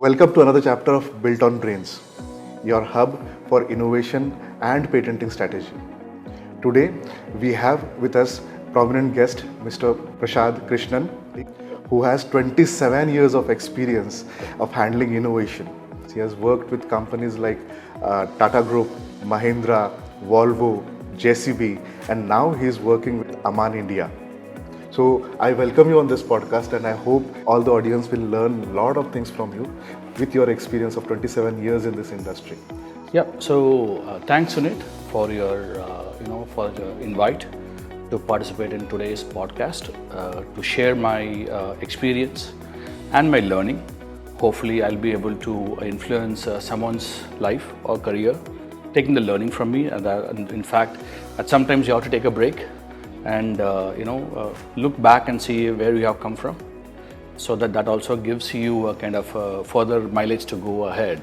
Welcome to another chapter of Built on Brains, your hub for innovation and patenting strategy. Today, we have with us prominent guest Mr. Prasad Krishnan, who has 27 years of experience of handling innovation. He has worked with companies like Tata Group, Mahindra, Volvo, JCB, and now he is working with Amman, India. So I welcome you on this podcast, and I hope all the audience will learn a lot of things from you with your experience of 27 years in this industry. Yeah. So thanks, Sunit, for your for the invite to participate in today's podcast to share my experience and my learning. Hopefully, I'll be able to influence someone's life or career, taking the learning from me. And in fact, sometimes you have to take a break and look back and see where you have come from, so that also gives you a kind of further mileage to go ahead.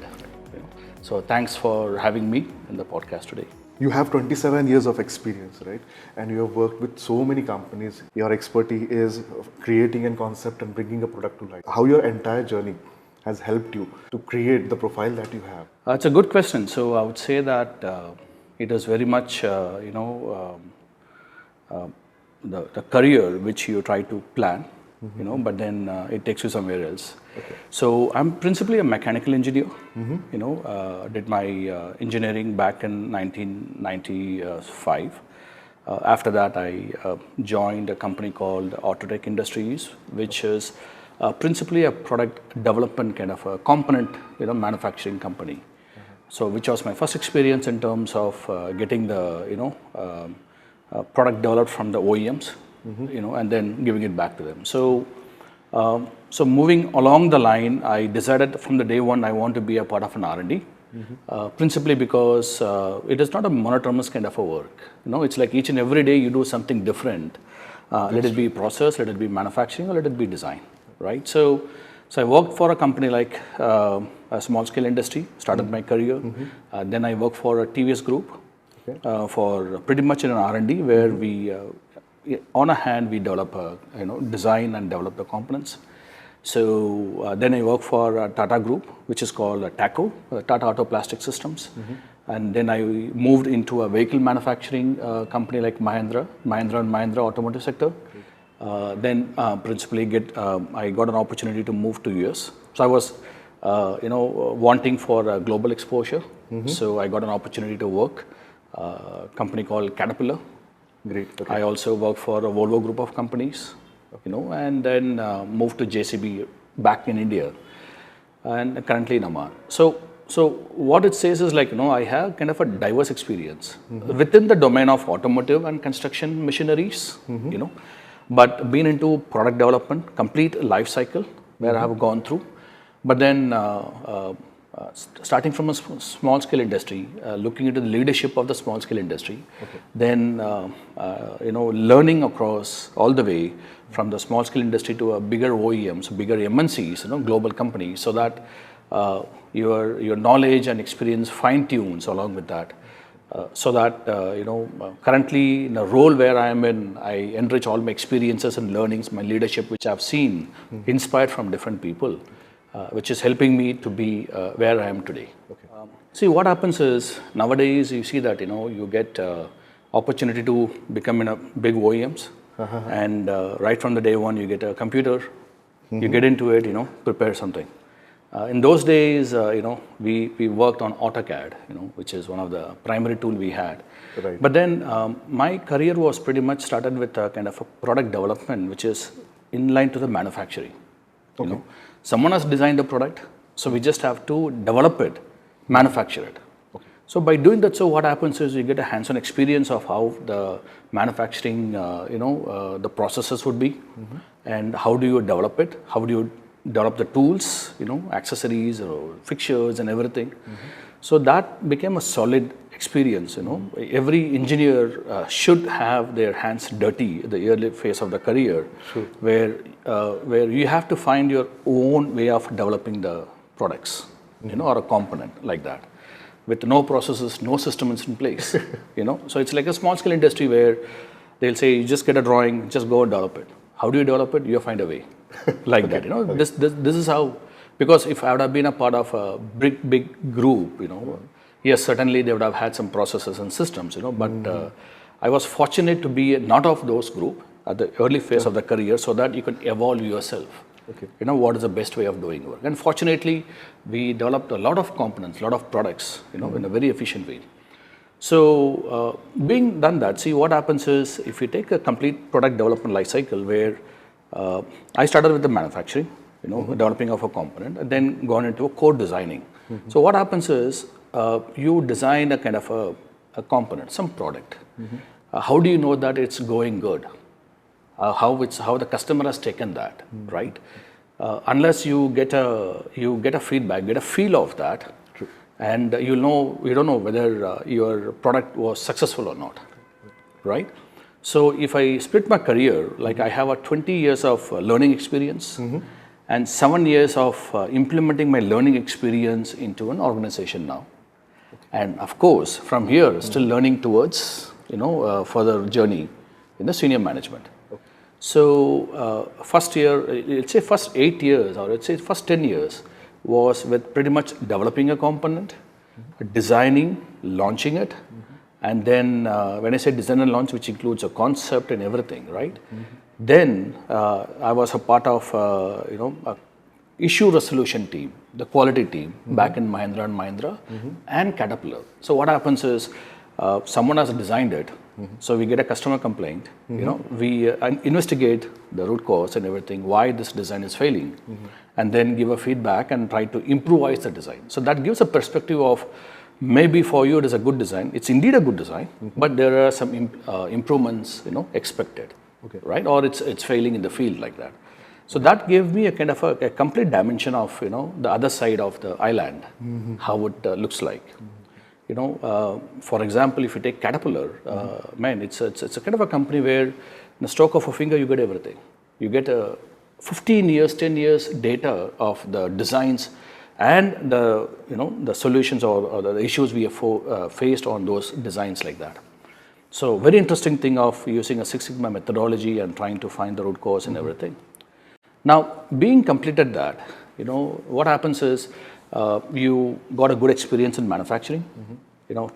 So thanks for having me in the podcast today. You have 27 years of experience, right? And you have worked with so many companies. Your expertise is creating a concept and bringing a product to life. How your entire journey has helped you to create the profile that you have? It's a good question. So I would say that it is very much the career which you try to plan, but then it takes you somewhere else. Okay. So I'm principally a mechanical engineer. Did my engineering back in 1995. After that, I joined a company called Autotech Industries, which is principally a product development kind of a component, manufacturing company. So which was my first experience in terms of getting the product developed from the OEMs, and then giving it back to them. So moving along the line, I decided from the day one I want to be a part of an R&D, principally because it is not a monotonous kind of a work. It's like each and every day you do something different. Let it be process, let it be manufacturing, or let it be design, right? So I worked for a company like a small scale industry, started my career. Then I worked for a TVS group. For pretty much in an R&D where we, on a hand, we develop, design and develop the components. So then I work for a Tata Group, which is called TACO, Tata Auto Plastic Systems. And then I moved into a vehicle manufacturing company like Mahindra and Mahindra Automotive sector. Then principally I got an opportunity to move to US. So I was, wanting for a global exposure. So I got an opportunity to work. Company called Caterpillar. Great. Okay. I also worked for a Volvo group of companies, and then moved to JCB back in India, and currently in Amman. So what it says is like, I have kind of a diverse experience within the domain of automotive and construction machineries, but been into product development, complete life cycle where I have gone through, but then starting from a small scale industry, looking into the leadership of the small scale industry, then learning across all the way from the small scale industry to a bigger OEMs, bigger MNCs, global companies, so that your knowledge and experience fine tunes along with that, so that currently in a role where I am in, I enrich all my experiences and learnings, my leadership, which I've seen, inspired from different people. Which is helping me to be where I am today. See, what happens is nowadays you see that you get opportunity to become in a big OEMs, and right from the day one you get a computer, you get into it, prepare something. In those days, we worked on AutoCAD, which is one of the primary tool we had. Right. But then my career was pretty much started with a kind of a product development, which is in line to the manufacturing. Someone has designed a product, so we just have to develop it, manufacture it. So by doing that, so what happens is you get a hands-on experience of how the manufacturing, the processes would be, and how do you develop it, how do you develop the tools, accessories or fixtures and everything. So that became a solid experience. Every engineer should have their hands dirty at the early phase of the career, where you have to find your own way of developing the products, or a component like that, with no processes, no systems in place. So it's like a small scale industry where they'll say you just get a drawing, just go and develop it. How do you develop it? You find a way, like that. This is how Because if I would have been a part of a big group, yes, certainly they would have had some processes and systems, but I was fortunate to be not of those group at the early phase of the career, so that you can evolve yourself. Okay. What is the best way of doing work. And fortunately, we developed a lot of components, a lot of products, in a very efficient way. So being done that, see what happens is, if you take a complete product development life cycle where I started with the manufacturing, developing of a component, and then gone into a core designing. So what happens is, you design a kind of a component, some product. How do you know that it's going good? How the customer has taken that, right? Unless you get a feedback, get a feel of that, and you don't know whether your product was successful or not, right? So if I split my career, like I have a 20 years of learning experience and 7 years of implementing my learning experience into an organization now. And of course, from here, still learning towards, further journey in the senior management. So first year, let's say first 8 years, or let's say first 10 years was with pretty much developing a component, designing, launching it, and then when I say design and launch, which includes a concept and everything, right? Then I was a part of, a issue resolution team, the quality team back in Mahindra and Mahindra and Caterpillar. So what happens is, someone has designed it, so we get a customer complaint, we investigate the root cause and everything, why this design is failing, and then give a feedback and try to improvise the design. So that gives a perspective of, maybe for you it is a good design, it's indeed a good design, but there are some improvements, expected, right? Or it's failing in the field like that. So that gave me a kind of a complete dimension of, the other side of the island, how it looks like. For example, if you take Caterpillar, it's a kind of a company where in the stroke of a finger you get everything. You get 15 years, 10 years data of the designs and the solutions or the issues we have faced on those designs like that. So very interesting thing of using a Six Sigma methodology and trying to find the root cause and everything. Now, being completed that, what happens is, you got a good experience in manufacturing,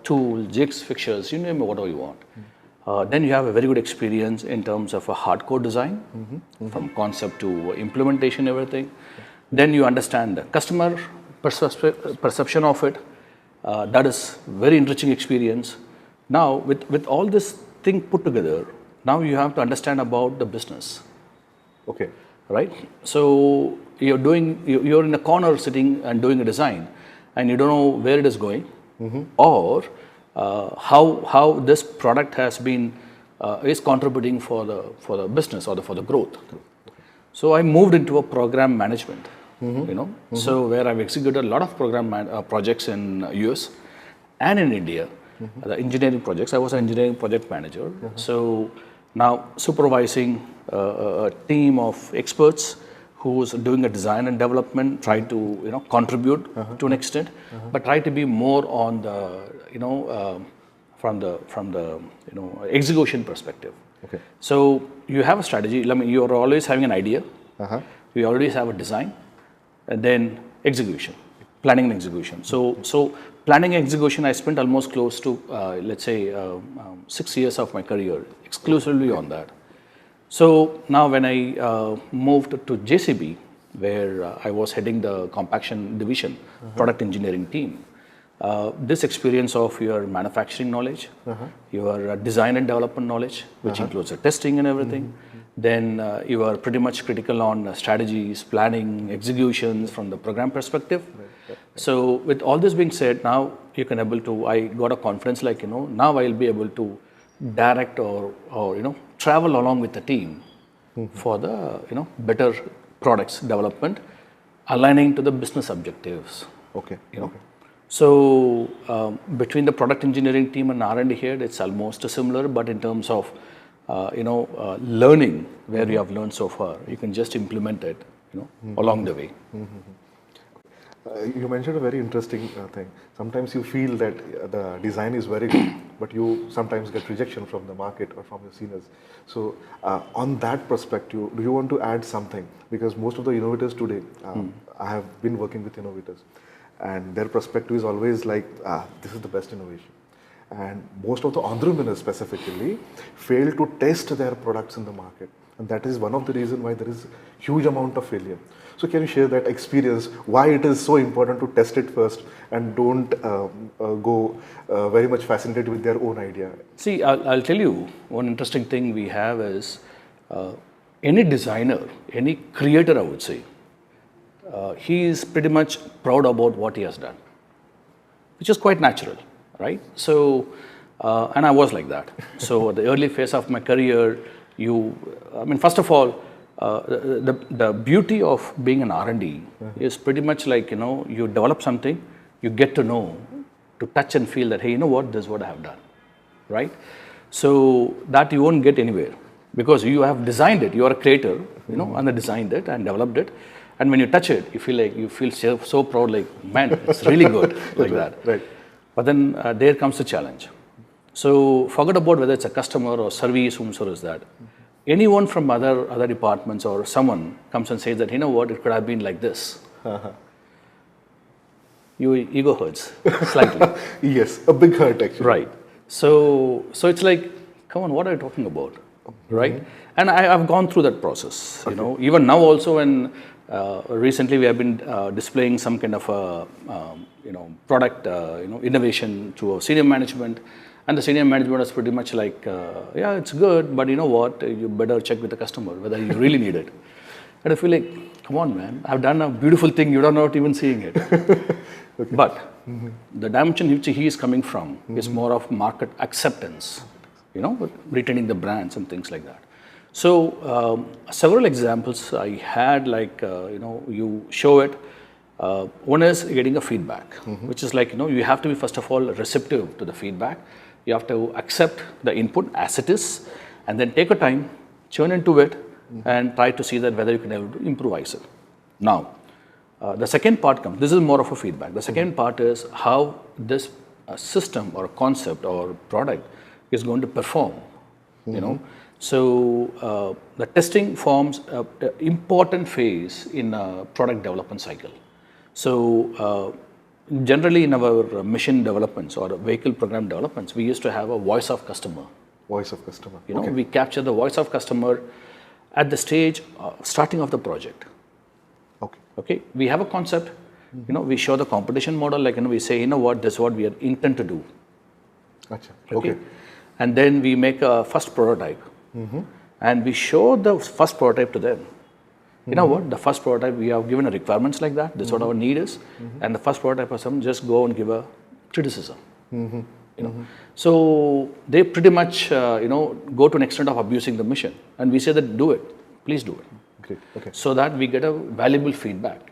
tools, jigs, fixtures, you name it, whatever you want. Then you have a very good experience in terms of a hardcore design, from concept to implementation, everything. Then you understand the customer perception of it. That is very enriching experience. Now, with all this thing put together, now you have to understand about the business. Okay. Right? So you're in a corner sitting and doing a design, and you don't know where it is going, or how this product has been is contributing for the business or for the growth. So I moved into a program management, so where I've executed a lot of program projects in US and in India, the engineering projects. I was an engineering project manager. So now supervising a team of experts who's doing a design and development, try to contribute to an extent, but try to be more on the from the execution perspective. Okay. So you have a strategy. I mean, you are always having an idea. You always have a design, and then execution, planning and execution. So planning and execution, I spent almost close to let's say 6 years of my career exclusively on that. So now when I moved to JCB, where I was heading the compaction division, product engineering team, this experience of your manufacturing knowledge, your design and development knowledge, which includes the testing and everything, then you are pretty much critical on strategies, planning, executions from the program perspective. So with all this being said, now you can I got a confidence like, now I'll be able to direct or travel along with the team for the, better products development, aligning to the business objectives. Okay. So between the product engineering team and R&D head, it's almost similar, but in terms of learning where you have learned so far, you can just implement it, along the way. You mentioned a very interesting thing. Sometimes you feel that the design is very good, but you sometimes get rejection from the market or from your seniors. So, on that perspective, do you want to add something? Because most of the innovators today, I have been working with innovators, and their perspective is always like, this is the best innovation. And most of the entrepreneurs specifically fail to test their products in the market. And that is one of the reasons why there is huge amount of failure. So can you share that experience, why it is so important to test it first and don't go very much fascinated with their own idea? See, I'll tell you, one interesting thing we have is any designer, any creator, I would say, he is pretty much proud about what he has done, which is quite natural, right? So, and I was like that. So at the early phase of my career, first of all, the beauty of being an R&D is pretty much like, you develop something, you get to know, to touch and feel that, hey, you know what, this is what I have done, right? So that you won't get anywhere because you have designed it, you are a creator, and designed it and developed it. And when you touch it, you feel so proud, like, man, it's really good, like that. Right. But then there comes the challenge. So forget about whether it's a customer or service, whomsoever is that. Anyone from other departments or someone comes and says that, you know what, it could have been like this. Your ego hurts slightly. Yes, a big hurt actually. Right. So it's like, come on, what are you talking about? Right? And I've gone through that process. Even now also when recently we have been displaying some kind of product innovation to our senior management. And the senior management was pretty much like, yeah, it's good, but you know what, you better check with the customer whether you really need it. And I feel like, come on, man, I've done a beautiful thing, you're not even seeing it. Okay. But the dimension which he is coming from is more of market acceptance, retaining the brands and things like that. So several examples I had, like, you show it. One is getting a feedback, which is like, you have to be, first of all, receptive to the feedback. You have to accept the input as it is, and then take a time, churn into it, and try to see that whether you can able to improvise it. Now, the second part comes, this is more of a feedback. The second part is how this system or concept or product is going to perform, So the testing forms an important phase in a product development cycle. So generally in our machine developments or vehicle program developments, we used to have a voice of customer. Voice of customer. We capture the voice of customer at the stage starting of the project. Okay. We have a concept. We show the competition model. Like, we say, this is what we are intent to do. Gotcha. Okay. And then we make a first prototype. And we show the first prototype to them. You know what? The first prototype, we have given a requirements like that. This is what our need is. And the first prototype or something, just go and give a criticism. So they pretty much, go to an extent of abusing the mission. And we say that do it. Please do it. Great. Okay. So that we get a valuable feedback.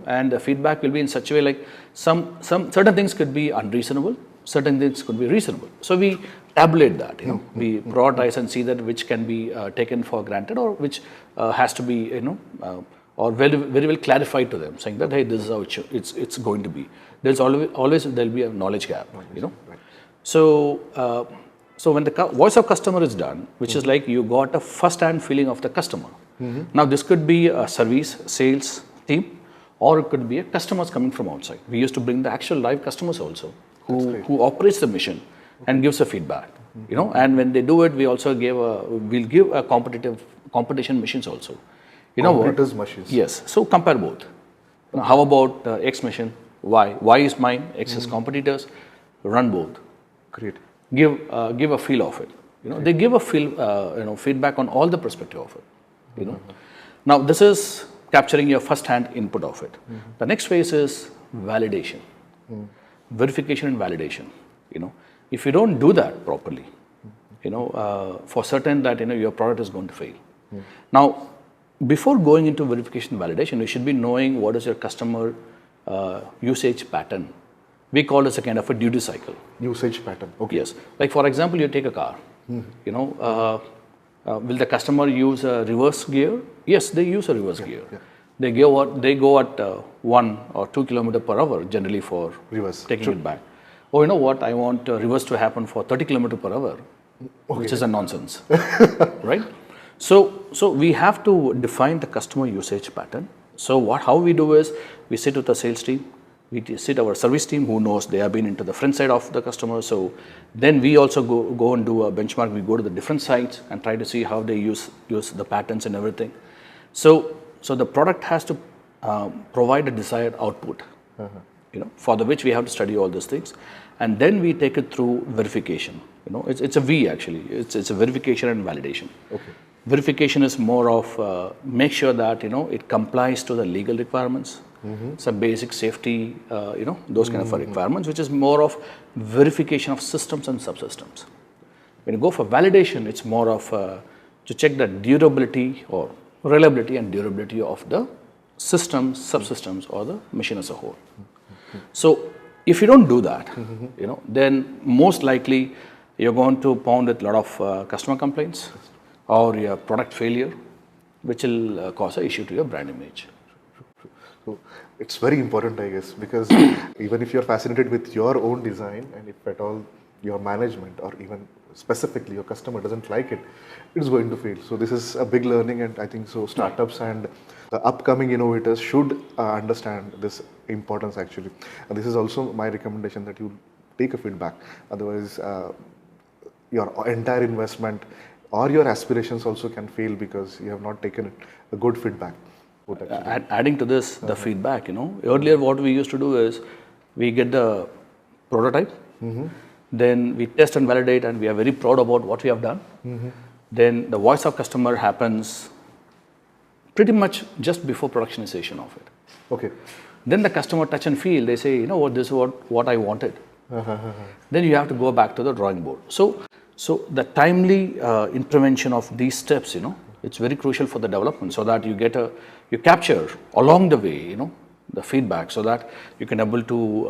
And the feedback will be in such a way like some certain things could be unreasonable, certain things could be reasonable. So we tabulate that, we prioritize and see that which can be taken for granted or which has to be, or very, very well clarified to them, saying that, hey, this is how it's going to be. There's always there'll be a knowledge gap, Right. So, so when the voice of customer is done, which is like you got a first-hand feeling of the customer. Now this could be a service, sales team, or it could be a customers coming from outside. We used to bring the actual live customers also, who operates the mission and gives a feedback. And when they do it, we also we'll give a competition machines also. Competitors machines. Yes. So compare both. How about X mission? Y? Y is mine. X is competitors. Run both. Great. Give a feel of it. They give a feel, feedback on all the perspective of it. Now this is capturing your first-hand input of it. The next phase is validation, verification and validation. If you don't do that properly, for certain that your product is going to fail. Now, before going into verification and validation, you should be knowing what is your customer usage pattern. We call this a kind of a duty cycle. Usage pattern. Okay. Yes. Like for example, you take a car. Will the customer use a reverse gear? Yes, they use a reverse gear. Yeah. They go at 1 or 2 kilometer per hour generally for Reverse. taking it back. Oh, you know what? I want reverse to happen for 30 kilometer per hour, which is a nonsense, right? So we have to define the customer usage pattern. So how we do is we sit with the sales team, we sit our service team who knows they have been into the front side of the customer. So then we also go and do a benchmark. We go to the different sites and try to see how they use the patterns and everything. So the product has to provide a desired output, for the which we have to study all these things, and then we take it through verification. It's a V actually. It's a verification and validation. Okay. Verification is more of make sure that it complies to the legal requirements, some basic safety, those kind of requirements, which is more of verification of systems and subsystems. When you go for validation, it's more of to check the durability or reliability and durability of the systems, subsystems, or the machine as a whole. So if you don't do that, then most likely you're going to pound with a lot of customer complaints or your product failure, which will cause an issue to your brand image. So it's very important, I guess, because even if you're fascinated with your own design, and if at all your management or even specifically your customer doesn't like it, it's going to fail. So this is a big learning, and I think so startups and the upcoming innovators should understand this importance actually. And this is also my recommendation, that you take a feedback. Otherwise, your entire investment or your aspirations also can fail because you have not taken a good feedback. Adding to this, the feedback, earlier what we used to do is we get the prototype, then we test and validate, and we are very proud about what we have done. Then the voice of customer happens pretty much just before productionization of it. Okay. Then the customer touch and feel, they say, this is what I wanted. Then you have to go back to the drawing board. So the timely intervention of these steps, it's very crucial for the development, so that you capture along the way, the feedback, so that you can able to,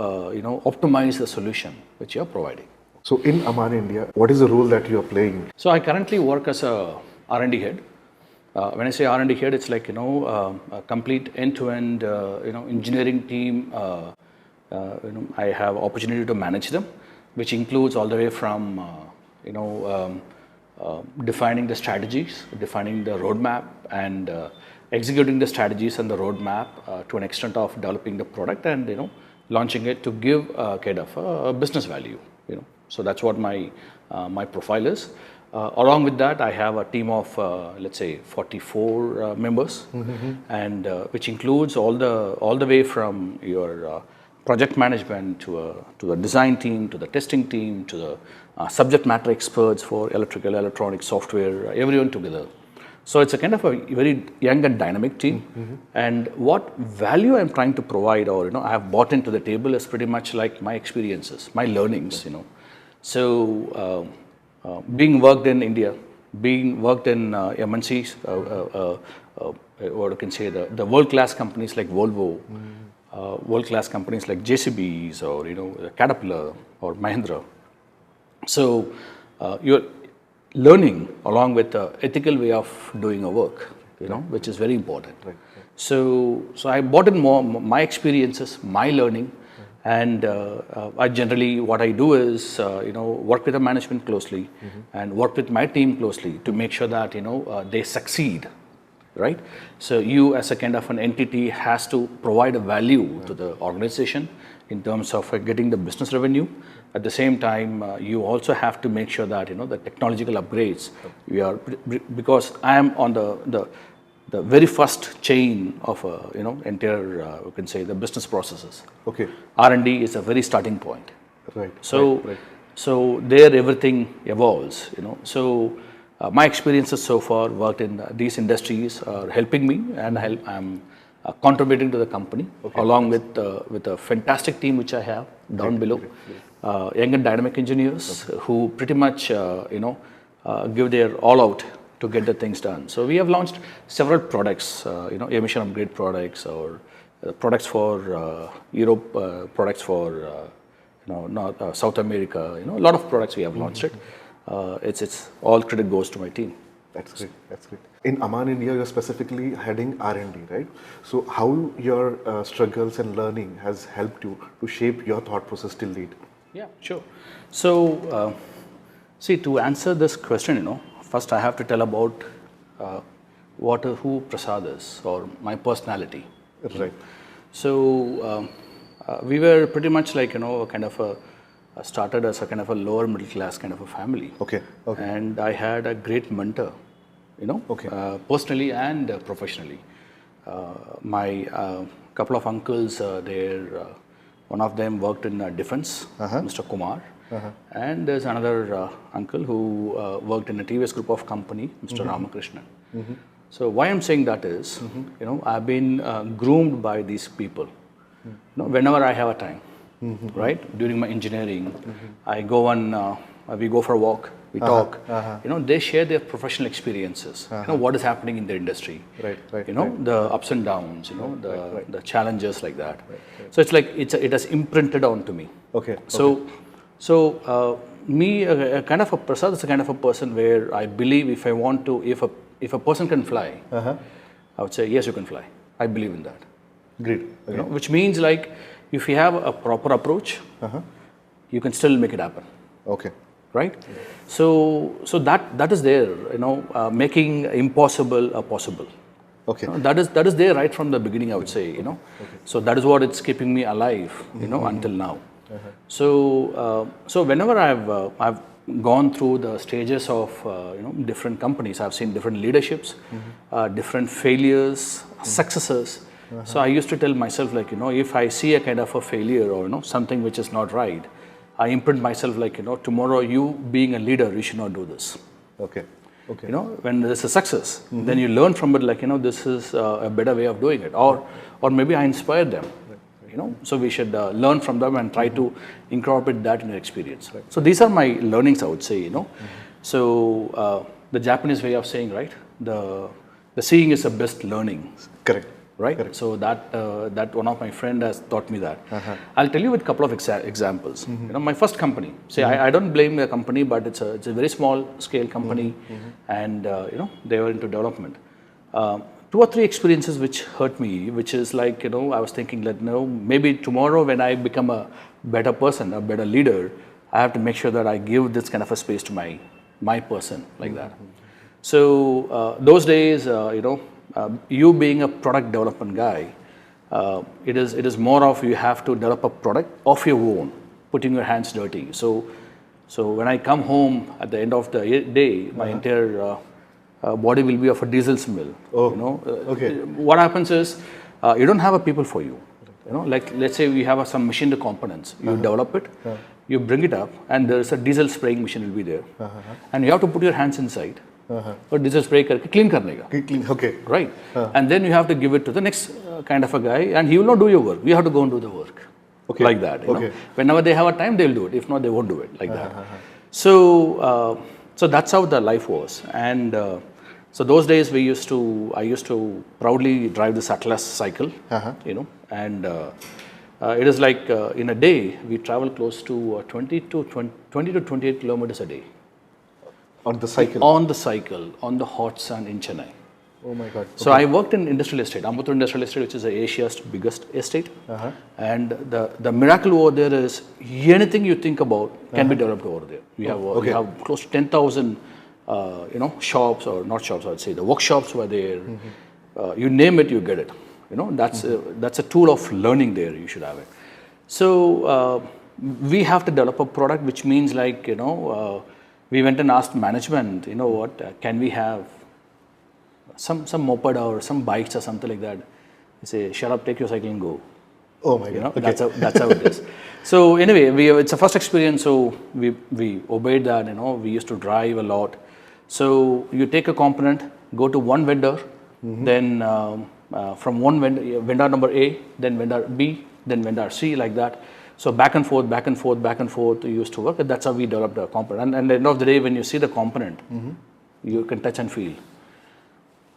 optimize the solution which you are providing. So in Amman, India, what is the role that you are playing? So I currently work as a R&D head. When I say R&D head, it's like, a complete end-to-end, engineering team. I have opportunity to manage them, which includes all the way from, defining the strategies, defining the roadmap, and executing the strategies and the roadmap to an extent of developing the product and, launching it to give kind of a business value, So that's what my profile is. Along with that, I have a team of, let's say, 44 members, and which includes all the way from your project management to the design team, to the testing team, to the subject matter experts for electrical, electronic, software, everyone together. So it's a kind of a very young and dynamic team. And what value I'm trying to provide, or I have brought into the table, is pretty much like my experiences, my learnings. So being worked in India, being worked in MNCs, or you can say the world-class companies like Volvo, world-class companies like JCBs, or Caterpillar or Mahindra. So you're learning along with the ethical way of doing a work, which is very important. Right. So I brought in more my experiences, my learning, and I generally what I do is work with the management closely and work with my team closely to make sure that they succeed, right? So you as a kind of an entity has to provide a value to the organization in terms of getting the business revenue. At the same time, you also have to make sure that the technological upgrades because I am on the very first chain of entire you can say the business processes. Okay. R&D is a very starting point. Right. So there everything evolves. So my experiences so far worked in these industries are helping me, and I'm contributing to the company along with a fantastic team which I have down below. Young and dynamic engineers who pretty much give their all out to get the things done. So we have launched several products, emission upgrade products, or products for Europe, products for South America. A lot of products we have launched it. It's all credit goes to my team. That's great. That's great. In Amman, India, you're specifically heading R&D, right? So how your struggles and learning has helped you to shape your thought process till date? Yeah, sure. So, see, to answer this question, first I have to tell about who Prasad is, or my personality. Right. So, we were pretty much like, kind of started as a kind of a lower middle class kind of a family. Okay. Okay. And I had a great mentor, Okay. personally and professionally. My couple of uncles, one of them worked in defense, Mr. Kumar, and there's another uncle who worked in a TVS group of company, Mr. Ramakrishnan. So why I'm saying that is, I've been groomed by these people. Whenever I have a time, right? During my engineering, I go on, we go for a walk, we talk. They share their professional experiences. What is happening in their industry. Right. The ups and downs. The challenges like that. So it's like it has imprinted onto me. Okay. So me, kind of a Prasad is a kind of a person where I believe if a person can fly, I would say yes, you can fly. I believe in that. Great. Okay. Which means like if you have a proper approach, you can still make it happen. Okay. Right? So that is there, making impossible a possible. Okay. That is there right from the beginning, I would say, Okay. So that is what it's keeping me alive, until now. So whenever I've gone through the stages of different companies, I've seen different leaderships, different failures, successes. So I used to tell myself like, if I see a kind of a failure or something which is not right, I imprint myself like, tomorrow you being a leader, you should not do this. Okay. When there's a success, then you learn from it like, this is a better way of doing it. Or maybe I inspire them, So we should learn from them and try to incorporate that in our experience. Right. So these are my learnings, I would say, So the Japanese way of saying, right, the seeing is the best learning. Correct. Right? Correct. So that one of my friend has taught me that. I'll tell you with a couple of examples. My first company. See, I don't blame the company, but it's a very small scale company, and they were into development. 2 or 3 experiences which hurt me, which is like I was thinking that maybe tomorrow when I become a better person, a better leader, I have to make sure that I give this kind of a space to my person like that. So those days, you being a product development guy, it is more of you have to develop a product of your own, putting your hands dirty. So when I come home at the end of the day, my entire body will be of a diesel smell. Okay. What happens is you don't have a people for you. Like let's say we have some machined components. You develop it, you bring it up, and there's a diesel spraying machine will be there, and you have to put your hands inside. Or diesel spray करके clean करने का. Clean. Okay. Right. And then you have to give it to the next kind of a guy, and he will not do your work. We have to go and do the work. Okay. Like that. Okay. Whenever they have a time, they'll do it. If not, they won't do it. Like that. So that's how the life was. And so those days I used to proudly drive this Atlas cycle. And it is like in a day we travel close to 20 to 28 kilometers a day. On the cycle? On the cycle, on the hot sun in Chennai. Oh my God. So I worked in industrial estate, Automotive industrial estate, which is Asia's biggest estate. And the miracle over there is anything you think about can be developed over there. We have close to 10,000, shops, or not shops, I would say. The workshops were there. You name it, you get it. That's a tool of learning there. You should have it. So we have to develop a product, which means like we went and asked management, can we have some moped or some bikes or something like that? They say, shut up, take your cycle and go. Oh my God. Okay. That's how it is. So anyway, it's a first experience, so we obeyed that. We used to drive a lot. So you take a component, go to one vendor, then from one vendor number A, then vendor B, then vendor C, like that. So back and forth, we used to work. And that's how we developed a component. And at the end of the day, when you see the component, you can touch and feel.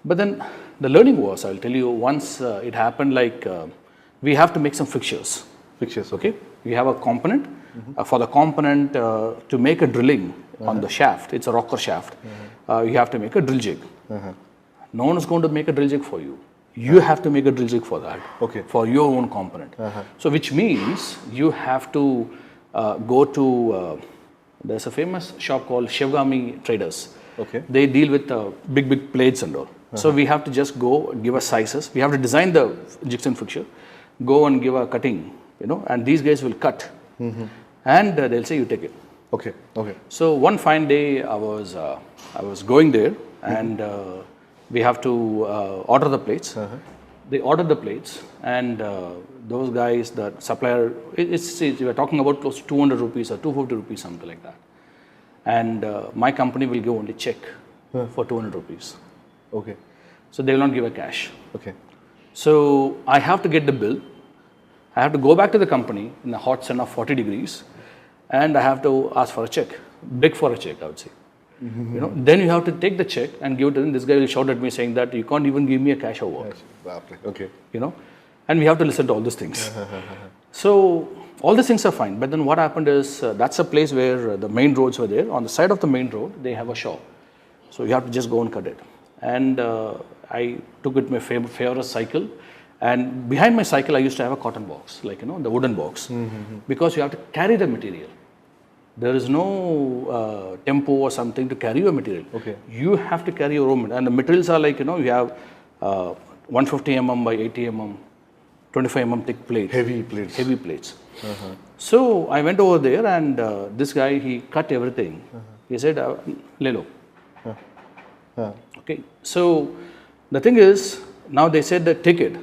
But then the learning was, I'll tell you, once it happened, like we have to make some fixtures. Fixtures, okay. We have a component. For the component to make a drilling, on the shaft. It's a rocker shaft. You have to make a drill jig. No one is going to make a drill jig for you. You have to make a drill jig for that, for your own component. So which means you have to go to, there's a famous shop called Shivgami Traders. They deal with big plates and all. So we have to just go give us sizes. We have to design the jigs and fixture, go and give a cutting, and these guys will cut. And they'll say, you take it. So one fine day, I was going there, and we have to order the plates. They ordered the plates, and those guys, the supplier, we're talking about close to 200 rupees or 250 rupees, something like that. And my company will give only check for 200 rupees. So they will not give a cash. So I have to get the bill. I have to go back to the company in the hot sun of 40 degrees, and I have to ask for a check, beg for a check, I would say. Then you have to take the check and give it to them. This guy will shout at me saying that you can't even give me a cash or what. And we have to listen to all these things. So all these things are fine. But then what happened is that's a place where the main roads were there. On the side of the main road, they have a shop. So you have to just go and cut it. And I took it my favorite cycle. And behind my cycle, I used to have a cotton box, like, the wooden box. Because you have to carry the material. There is no tempo or something to carry your material. You have to carry your own material. And the materials are like, you have 150 mm by 80 mm, 25 mm thick plate. Heavy plates. So I went over there, and this guy, he cut everything. He said, Lelo. So the thing is, now they said that take it.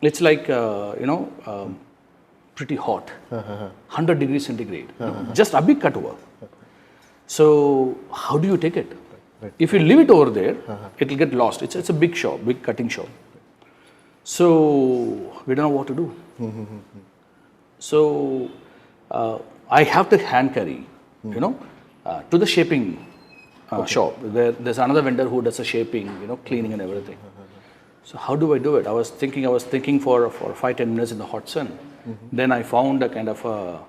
It's like, pretty hot, 100 degrees centigrade, just a big cut over. So how do you take it? If you leave it over there, it will get lost. It's a big shop, big cutting shop. So we don't know what to do. So I have to hand carry, to the shaping shop. There's another vendor who does the shaping, cleaning and everything. So how do I do it? I was thinking for 5-10 minutes in the hot sun. Then I found a kind of a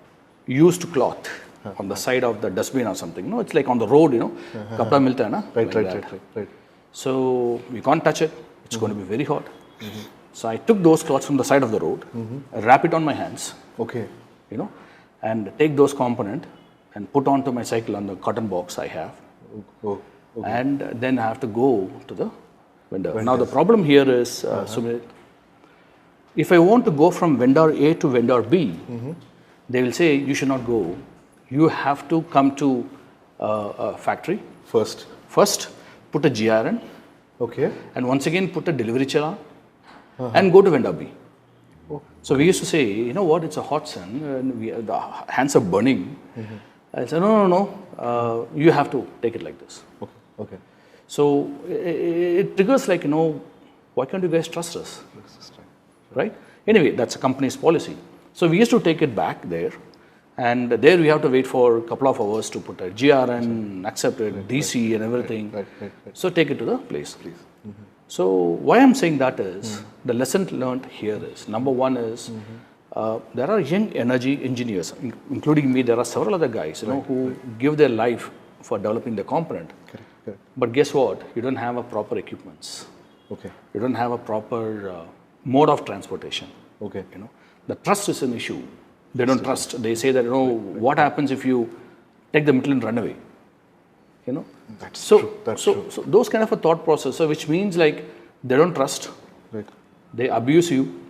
used cloth on the side of the dustbin or something. It's like on the road, kapda milta hai na? Right. So you can't touch it. It's going to be very hot. So I took those cloths from the side of the road, wrap it on my hands, and take those components and put onto my cycle on the cotton box I have. And then I have to go to the vendor. Now the problem here is, Sumit, if I want to go from vendor A to vendor B, they will say you should not go. You have to come to a factory First, put a GRN, and once again put a delivery challan, and go to vendor B. So we used to say, you know what, it's a hot sun, and the hands are burning. I said, no, you have to take it like this. So it triggers like, why can't you guys trust us? Right? Anyway, that's a company's policy. So we used to take it back there, and there we have to wait for a couple of hours to put a GRN, accept it, DC and everything. Right. So take it to the place. So why I'm saying that is, the lesson learned here is, number one is, there are young energy engineers, including me. There are several other guys, who give their life for developing the component. Correct. But guess what? You don't have a proper equipments. You don't have a proper mode of transportation. The trust is an issue. They don't trust. They say that, what happens if you take the material and run away? That's true. So those kind of a thought process, which means like they don't trust. They abuse you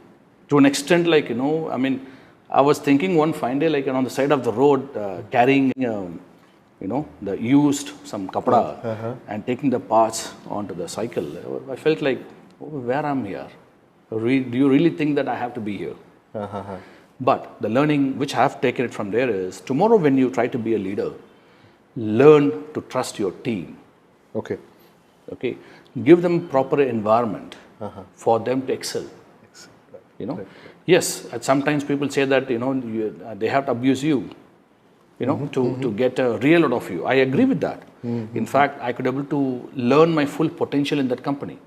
to an extent, like, I was thinking one fine day, like, on the side of the road, carrying, the used some kapda and taking the parts onto the cycle. I felt like, where am I here? Do you really think that I have to be here? But the learning which I have taken it from there is, tomorrow when you try to be a leader, learn to trust your team. Give them proper environment for them to excel. Yes, sometimes people say that, they have to abuse you, to get a real out of you. I agree with that. In fact, I could be able to learn my full potential in that company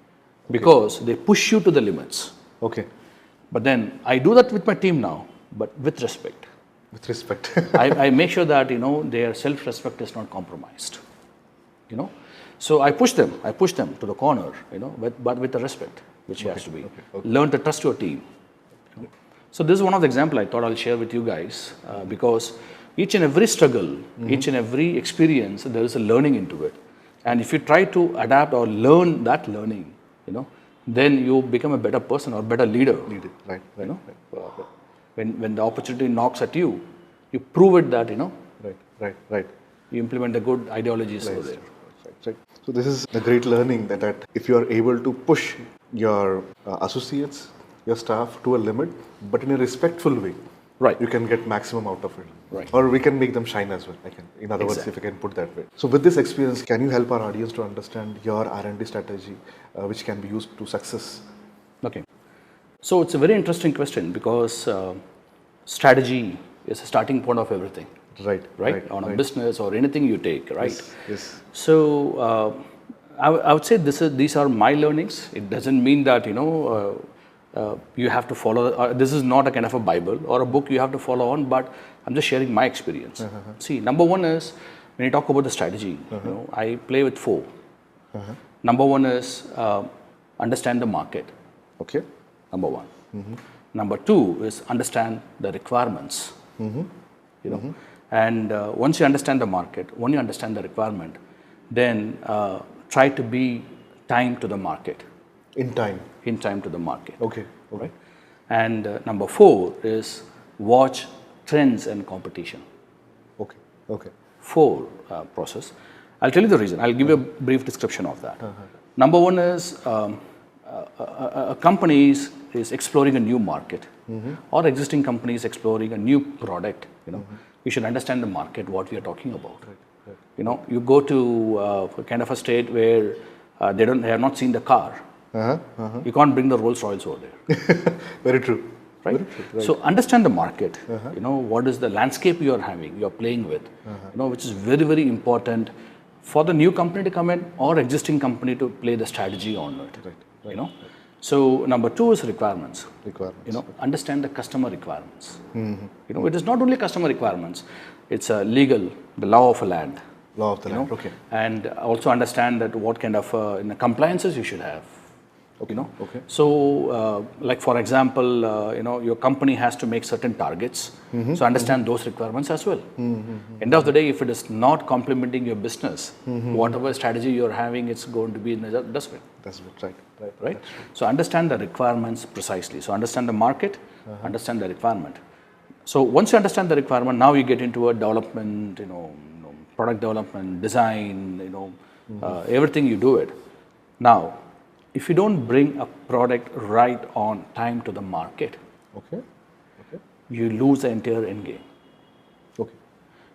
because they push you to the limits. But then I do that with my team now, but with respect. With respect. I make sure that, their self-respect is not compromised, So I push them to the corner, but with the respect, which has to be. Learn to trust your team. So this is one of the examples I thought I'll share with you guys, because each and every struggle, each and every experience, there is a learning into it. And if you try to adapt or learn that learning, then you become a better person or better leader. Right. When the opportunity knocks at you, you prove it that, Right. you implement the good ideologies over there. Right. So this is a great learning that if you are able to push your associates, your staff to a limit, but in a respectful way, right, you can get maximum out of it. Right. Or we can make them shine as well. In other words, if I can put that way. So with this experience, can you help our audience to understand your R&D strategy, which can be used to success? Okay. So it's a very interesting question, because strategy is a starting point of everything. Right. On a business or anything you take, right? Yes. So I would say these are my learnings. It doesn't mean that you have to follow. This is not a kind of a Bible or a book you have to follow on, but I'm just sharing my experience. See, number one is, when you talk about the strategy, I play with 4. Number one is understand the market. Okay. Number one. Number 2 is understand the requirements. And once you understand the market, when you understand the requirement, then try to be time to the market. In time To the market. Okay. Right? And number 4 is watch trends and competition. Okay. 4 process. I'll tell you the reason. I'll give you a brief description of that. Number 1 is a company is exploring a new market, or existing companies exploring a new product. You should understand the market, what we are talking about. Right. You go to a kind of a state where they have not seen the car. You can't bring the Rolls Royce over there. Very true. Right? So understand the market. What is the landscape you are having, you are playing with. Which is very, very important for the new company to come in, or existing company to play the strategy on it. Right. So number 2 is requirements. Understand the customer requirements. It is not only customer requirements, it's legal, the law of a land. Okay. And also understand that what kind of compliances you should have. Okay. So like for example, your company has to make certain targets. So understand those requirements as well. End of the day, if it is not complementing your business, whatever strategy you're having, it's going to be in the dustbin. That's right. So understand the requirements precisely. So understand the market, understand the requirement. So once you understand the requirement, now you get into a development, product development, design, everything you do it. Now, if you don't bring a product right on time to the market, you lose the entire end game. Okay.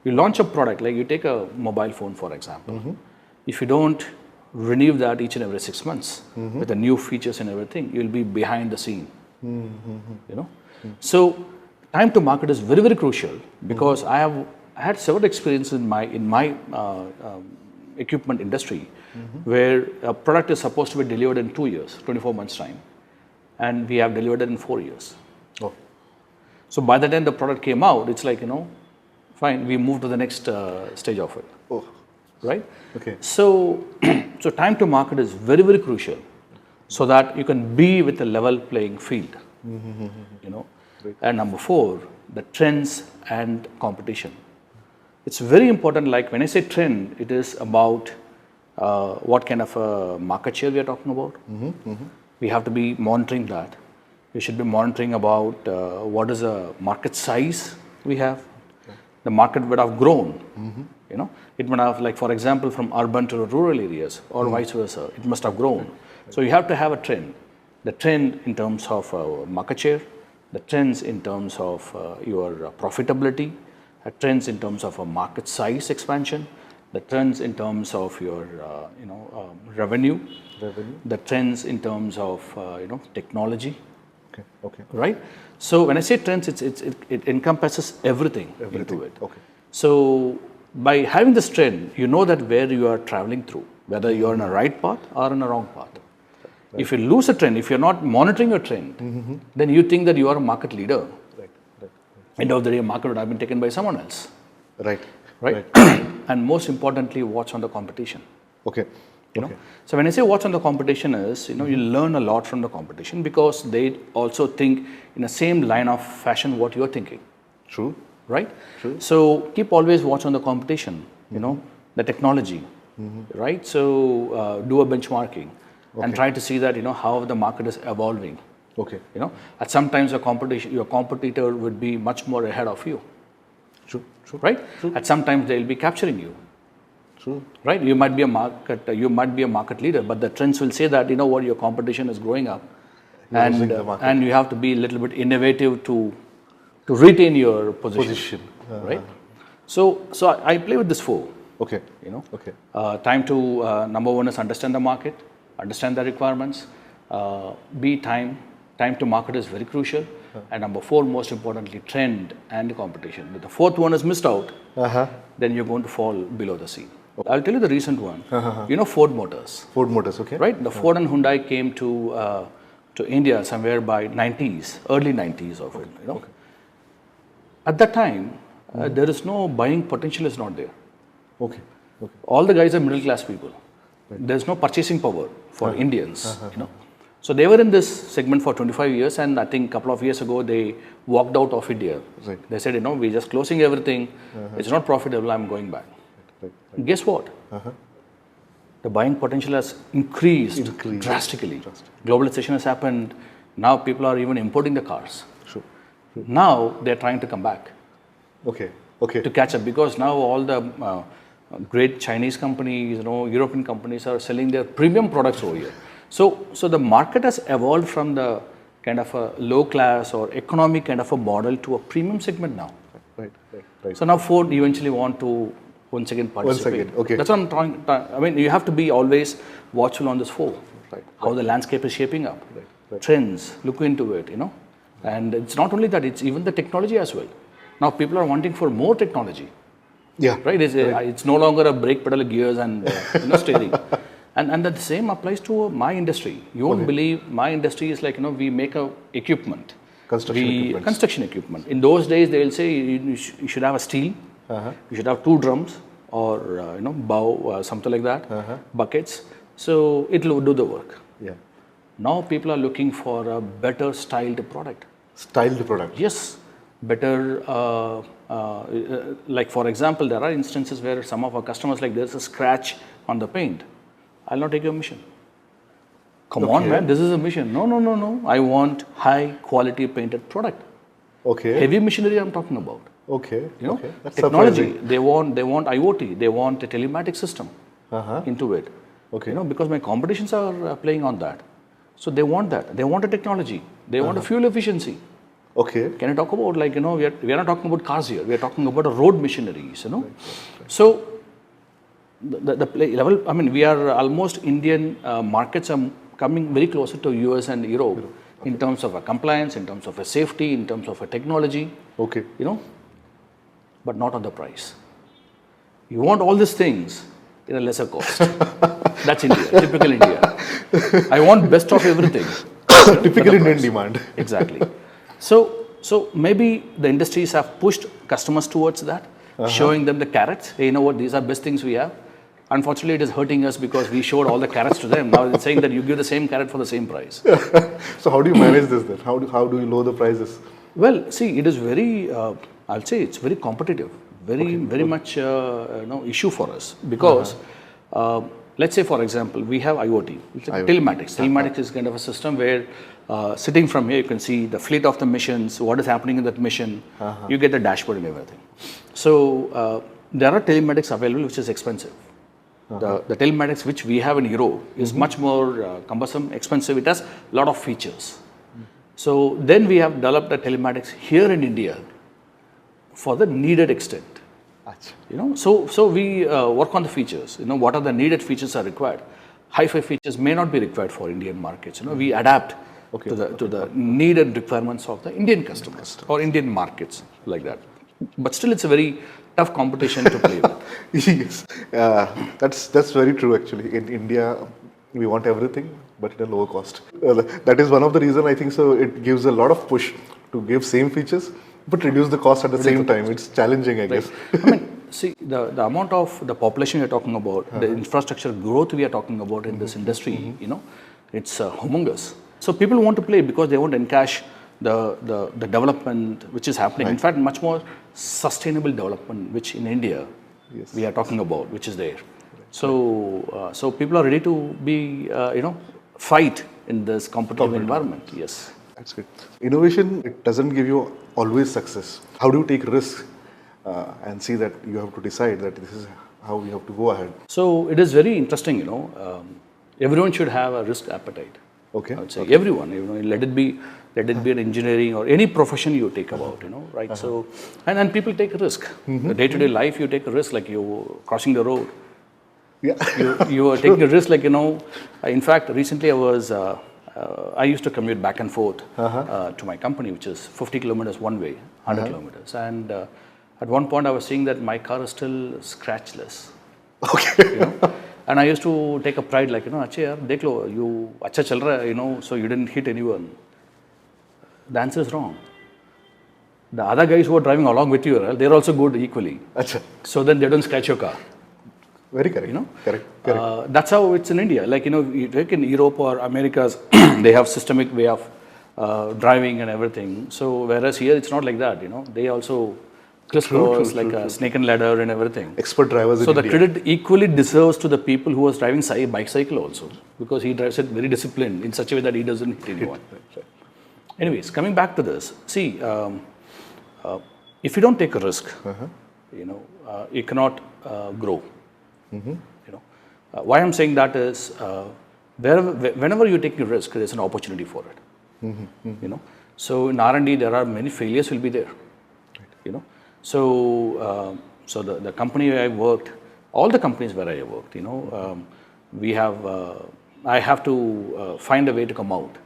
You launch a product, like you take a mobile phone for example. If you don't renew that each and every 6 months with the new features and everything, you'll be behind the scene. So time to market is very, very crucial, because I had several experiences in my equipment industry, where a product is supposed to be delivered in 2 years, 24 months time, and we have delivered it in 4 years. So by the time the product came out, it's like, fine, we move to the next stage of it. Right? Okay. So time to market is very, very crucial, so that you can be with a level playing field. And number 4, the trends and competition. It's very important. Like when I say trend, it is about what kind of a market share we are talking about. We have to be monitoring that. We should be monitoring about what is the market size we have. The market would have grown. It would have, like for example, from urban to rural areas, or vice versa. It must have grown. So you have to have a trend. The trend in terms of market share, the trends in terms of your profitability, the trends in terms of a market size expansion, the trends in terms of your revenue, the trends in terms of technology. Okay. Right. So when I say trends, it encompasses everything into it. Okay. So by having this trend, you know that where you are traveling through, whether you are on a right path or on a wrong path. Right. If you lose a trend, if you're not monitoring a trend, then you think that you are a market leader. Right. End of the day, market would have been taken by someone else, Right. right? And most importantly, what's on the competition. Okay. You know, so when I say what's on the competition is, you learn a lot from the competition because they also think in the same line of fashion what you're thinking, True. right? So keep always watch on the competition, the technology, right? So do a benchmarking and try to see that, how the market is evolving. Okay. At sometimes your competitor would be much more ahead of you, True. right? At sometimes they'll be capturing you. True. Right, you might be a market leader, but the trends will say that your competition is growing up, and you have to be a little bit innovative to retain your position. Right. So I play with this four. Okay. Okay. Time to number one is understand the market, understand the requirements. Time to market is very crucial, and number four, most importantly, trend and competition. If the fourth one is missed out, then you're going to fall below the scene. Okay. I'll tell you the recent one. Ford Motors. Ford Motors, okay. Right? The Ford and Hyundai came to India somewhere by 90s, early 90s of it. Okay. At that time, there is no buying potential is not there. Okay. All the guys are middle class people. Right. There's no purchasing power for Indians. So they were in this segment for 25 years, and I think a couple of years ago they walked out of India. Right. They said, we're just closing everything. It's not profitable. I'm going back. Right. Guess what? The buying potential has increased drastically. Globalization has happened. Now people are even importing the cars. Sure. Now they're trying to come back. Okay. To catch up, because now all the great Chinese companies, European companies are selling their premium products over here. So the market has evolved from the kind of a low class or economic kind of a model to a premium segment now. Right. So now Ford eventually want to once again participate. Okay. That's what I'm trying. I mean, you have to be always watchful on this four. Right. How the landscape is shaping up. Right. Trends, look into it, And it's not only that, it's even the technology as well. Now people are wanting for more technology. Yeah. Right? It's no longer a brake pedal, gears and steering. And the same applies to my industry. You won't believe my industry is like, we make a equipment. Construction equipment. In those days, they will say you should have a steel, you should have two drums or, bow, something like that, buckets. So it will do the work. Yeah. Now people are looking for a better styled product. Styled product? Yes. Better, like for example, there are instances where some of our customers, like there's a scratch on the paint. I'll not take your mission. Come on, man, this is a mission. No. I want high quality painted product. Okay. Heavy machinery I'm talking about. Okay. That's technology. They want IoT. They want a telematic system into it. Okay. Because my competitions are playing on that. So they want that. They want a technology. They want a fuel efficiency. Okay. Can I talk about we are not talking about cars here. We are talking about road machineries. Right. So the level. I mean, we are almost Indian markets are coming very closer to US and Europe in terms of a compliance, in terms of a safety, in terms of a technology. Okay. But not on the price. You want all these things in a lesser cost. That's India. Typical India. I want best of everything. Typical Indian demand. Exactly. So maybe the industries have pushed customers towards that, showing them the carrots. Hey, you know what? These are best things we have. Unfortunately, it is hurting us because we showed all the carrots to them. Now it's saying that you give the same carrot for the same price. So how do you manage this then? How do you lower the prices? Well, see, it is very. I'll say it's very competitive. Very much issue for us because. Let's say, for example, we have IoT, telematics. Telematics is kind of a system where sitting from here, you can see the fleet of the missions, what is happening in that mission. You get the dashboard and everything. So there are telematics available, which is expensive. The telematics which we have in Europe is much more cumbersome, expensive. It has a lot of features. So then we have developed a telematics here in India for the needed extent. So we work on the features. What are the needed features are required. Hi-fi features may not be required for Indian markets. We adapt to the needed requirements of the Indian customers or Indian markets like that. But still, it's a very tough competition to play with. Yes, that's very true. Actually, in India, we want everything, but at a lower cost. That is one of the reasons I think so. It gives a lot of push to give same features, But reduce the cost at the same time. It's challenging, I guess. I mean, see, the amount of the population you're talking about, the infrastructure growth we are talking about in this industry, it's humongous. So people want to play because they want to encash the development which is happening. In fact, much more sustainable development, which in India we are talking about, which is there. So people are ready to be, fight in this competitive environment. Yes. That's good. Innovation, it doesn't give you always success. How do you take risks and see that you have to decide that this is how you have to go ahead? So it is very interesting, everyone should have a risk appetite. Okay. I would say everyone, let it be in engineering or any profession you take about, right? So, and people take a risk. The day-to-day life, you take a risk, like you crossing the road. Yeah. You are taking a risk, like, in fact, recently I used to commute back and forth to my company, which is 50 kilometers one way, 100 kilometers. And at one point I was seeing that my car is still scratchless. Okay. And I used to take a pride, like, acha yaar, dekh lo, you acha chal raha hai, so you didn't hit anyone. The answer is wrong. The other guys who are driving along with you, they're also good equally. Acha. So then they don't scratch your car. Very correct. Correct. That's how it's in India. Like, you take in Europe or Americas, they have systemic way of driving and everything. So whereas here it's not like that. They also crisscross like a snake and ladder and everything. Expert drivers. So in the India. credit equally deserves to the people who was driving bicycle also, because he drives it very disciplined in such a way that he doesn't hit anyone. Right. Anyways, coming back to this, see, if you don't take a risk, you cannot grow. Why I'm saying that is, whenever you take a risk, there's an opportunity for it. So in R&D, there are many failures will be there. Right. So the company where I worked, all the companies where I worked, I have to find a way to come out.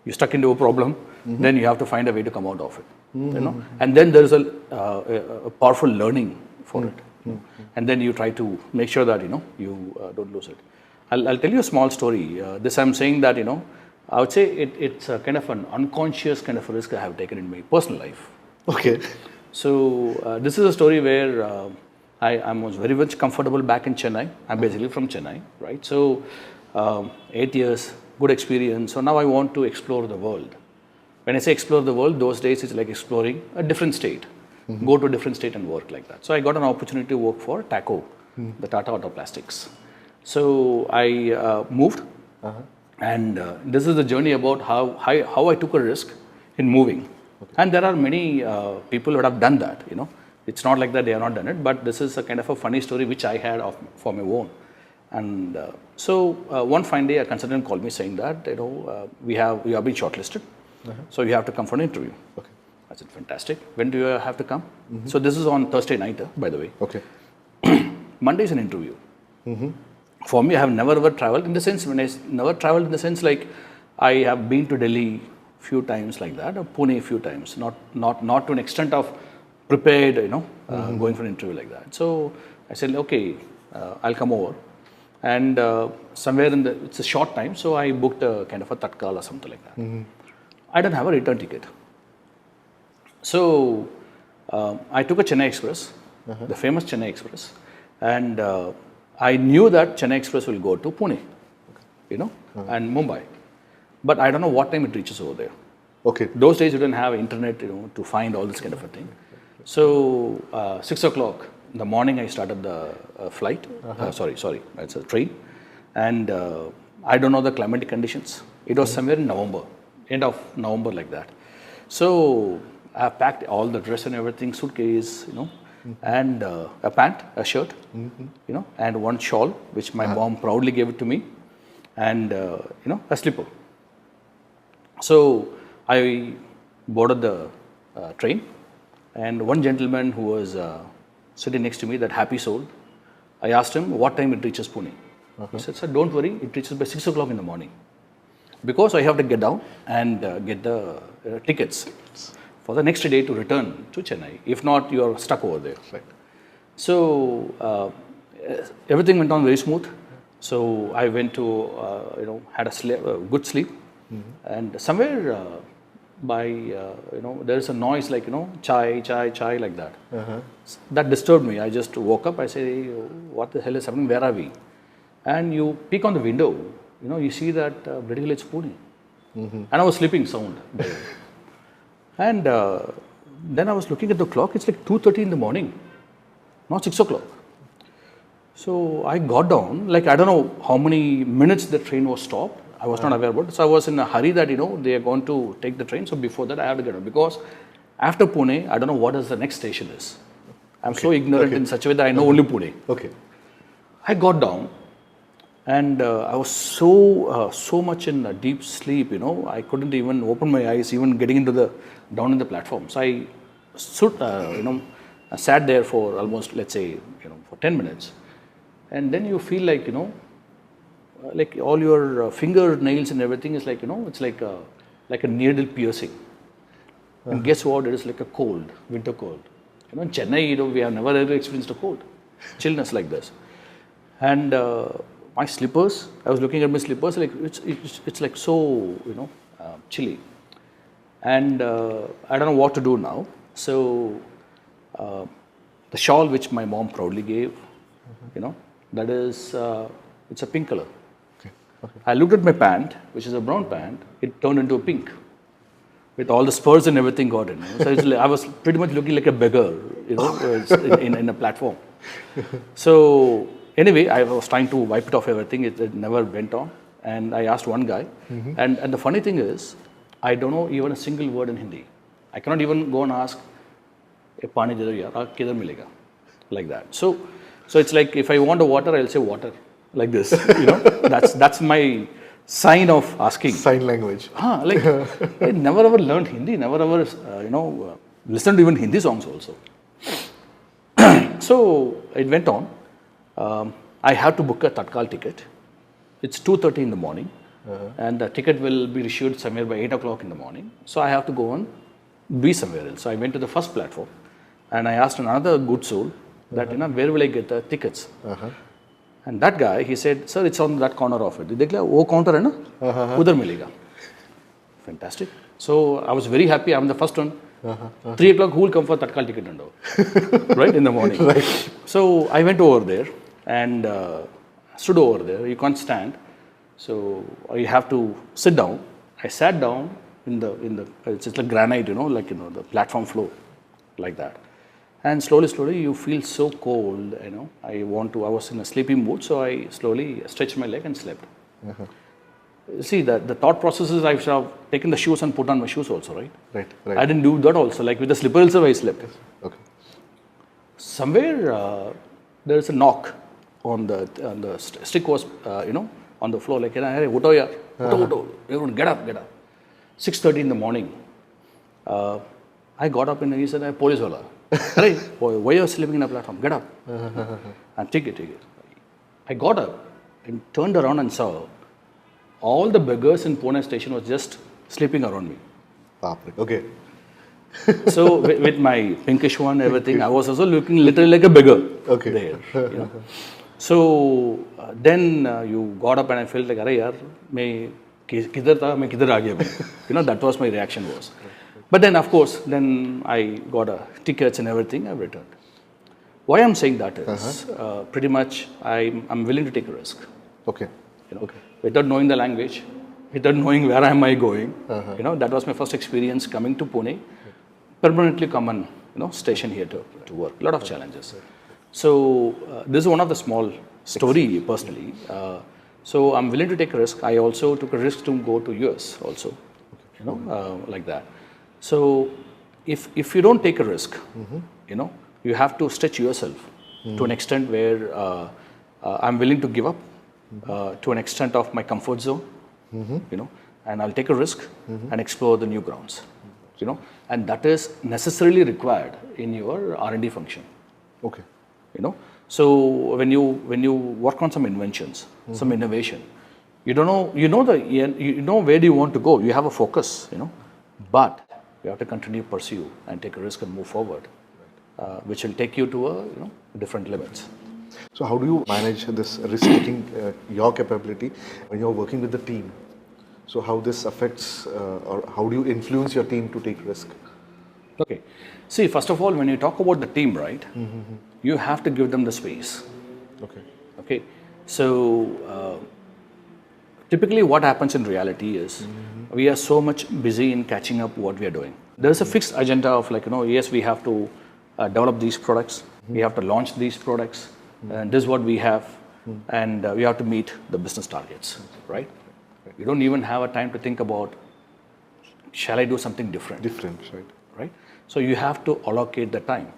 You're stuck into a problem, then you have to find a way to come out of it. And then there is a powerful learning for it. And then you try to make sure that you don't lose it. I'll tell you a small story. This I'm saying that I would say it's a kind of an unconscious kind of a risk I have taken in my personal life. Okay. So this is a story where I was very much comfortable back in Chennai. I'm basically from Chennai, right? So 8 years, good experience. So now I want to explore the world. When I say explore the world, those days it's like exploring a different state. Go to a different state and work like that. So I got an opportunity to work for TACO, the Tata Auto Plastics. So I moved, and this is the journey about how I took a risk in moving. Okay. And there are many people who have done that. It's not like that they have not done it, but this is a kind of a funny story which I had for my own. And so one fine day, a consultant called me saying that you have been shortlisted, so you have to come for an interview. Okay. I said, fantastic. When do you have to come? So this is on Thursday night, by the way. Okay. Monday is an interview. For me, I have never ever traveled in the sense, like I have been to Delhi few times like that, or Pune a few times, not to an extent of prepared, going for an interview like that. So I said, okay, I'll come over. And somewhere it's a short time, so I booked a kind of a tatkal or something like that. I don't have a return ticket. So I took a Chennai Express, the famous Chennai Express, and I knew that Chennai Express will go to Pune, and Mumbai. But I don't know what time it reaches over there. Okay. Those days you didn't have internet, to find all this kind of a thing. So 6 o'clock in the morning, I started the flight. Sorry, it's a train, and I don't know the climatic conditions. It was somewhere in November, end of November like that. So I packed all the dress and everything, suitcase, and a pant, a shirt, and one shawl, which my mom proudly gave it to me, and a slipper. So I boarded the train, and one gentleman who was sitting next to me, that happy soul, I asked him what time it reaches Pune. He said, sir, don't worry, it reaches by 6 o'clock in the morning, because I have to get down and get the tickets for the next day to return to Chennai. If not, you are stuck over there. Right. So everything went on very smooth. So I went to, had a good sleep. And somewhere by, there's a noise like, chai, chai, chai, like that. That disturbed me. I just woke up. I say, what the hell is happening? Where are we? And you peek on the window, you see that Brady Village, Pune. And I was sleeping sound. And then I was looking at the clock. It's like 2:30 in the morning, not 6 o'clock. So I got down, like I don't know how many minutes the train was stopped. I was not aware about it. So I was in a hurry that, they are going to take the train. So before that, I had to get on. Because after Pune, I don't know what is the next station is. I'm so ignorant in such a way that I know only Pune. Okay. I got down and I was so much in a deep sleep, I couldn't even open my eyes, even getting into down in the platform. So I stood, I sat there for almost, let's say, for 10 minutes. And then you feel like, like all your fingernails and everything is like, it's like a needle piercing. And guess what? It is like a cold, winter cold. In Chennai, we have never ever experienced a cold, chillness like this. And my slippers, I was looking at my slippers, like it's like so, chilly. And I don't know what to do now. So the shawl which my mom proudly gave, that is, it's a pink color. I looked at my pant, which is a brown pant, it turned into a pink. With all the spurs and everything got in. So it's like, I was pretty much looking like a beggar, in a platform. So anyway, I was trying to wipe it off everything. It never went on. And I asked one guy. And the funny thing is, I don't know even a single word in Hindi. I cannot even go and ask, "Pani de do yaar, kidhar milega?" Like that. So it's like if I want a water, I'll say water. Like this, that's my sign of asking. Sign language. Like I never ever learned Hindi, never ever, listened to even Hindi songs also. So it went on. I have to book a Tatkal ticket. It's 2:30 in the morning, and the ticket will be issued somewhere by 8 o'clock in the morning. So I have to go and be somewhere else. So I went to the first platform, and I asked another good soul that, where will I get the tickets? And that guy, he said, sir, it's on that corner of it. Dekh liya, wo counter hai na? Udhar milega. Fantastic. So I was very happy. I'm the first one. 3 o'clock, who will come for Tatkal ticket window? Right, in the morning. Right. So I went over there and stood over there. You can't stand. So you have to sit down. I sat down in the it's just like granite, the platform floor, like that. And slowly, you feel so cold, I was in a sleepy mood, so I slowly stretched my leg and slept. See, the thought process is I should have taken the shoes and put on my shoes also, right? Right. I didn't do that also, like with the slippers I slept. Okay. Somewhere, there is a knock on the stick was, on the floor, like, hey, uto yaar, uto, everyone get up. 6:30 in the morning. I got up and he said, police wala. Hey, why are you sleeping in a platform? Get up. And take it. I got up and turned around and saw all the beggars in Pune station was just sleeping around me. Okay. So with my pinkish one, everything, I was also looking literally like a beggar there. So then you got up and I felt like, "Arey yaar, main kidhar tha, main kidhar aa gaya." That was my reaction was. But then, of course, I got tickets and everything. I returned. Why I'm saying that is pretty much I'm willing to take a risk. Okay. Without knowing the language, without knowing where am I going. That was my first experience coming to Pune. Permanently come on, station here to work. A lot of challenges. So this is one of the small story personally. So I'm willing to take a risk. I also took a risk to go to US also. Like that. So if you don't take a risk, you have to stretch yourself to an extent where I'm willing to give up to an extent of my comfort zone, and I'll take a risk and explore the new grounds, and that is necessarily required in your R&D function. Okay. So when you work on some inventions, some innovation, you don't know, you know where do you want to go. You have a focus, but you have to continue to pursue and take a risk and move forward, which will take you to different limits. So how do you manage this risk-taking, your capability when you're working with the team? So how this affects or how do you influence your team to take risk? Okay. See, first of all, when you talk about the team, right, you have to give them the space. Okay. Okay. So typically what happens in reality is we are so much busy in catching up what we are doing. There is a fixed agenda of like, yes, we have to develop these products, we have to launch these products, and this is what we have, and we have to meet the business targets, right? You don't even have a time to think about, shall I do something different? Different, right? Right? So you have to allocate the time.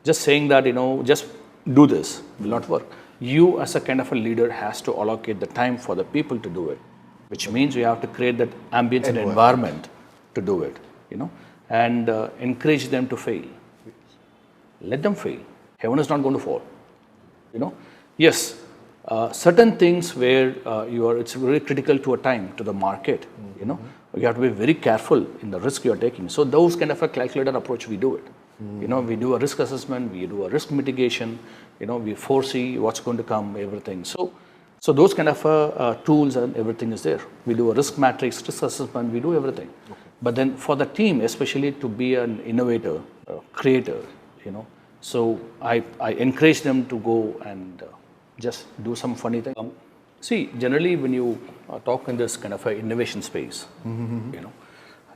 Just saying that, just do this will not work. You as a kind of a leader has to allocate the time for the people to do it, which means you have to create that ambience and environment to do it, and encourage them to fail. Let them fail. Heaven is not going to fall. Yes, certain things where it's very critical to a time, to the market, you have to be very careful in the risk you're taking. So those kind of a calculated approach, we do it. We do a risk assessment, we do a risk mitigation, we foresee what's going to come, everything. So those kind of tools and everything is there. We do a risk matrix, risk assessment, we do everything. Okay. But then for the team, especially to be an innovator, creator, so I encourage them to go and just do some funny thing. See, generally when you talk in this kind of a innovation space,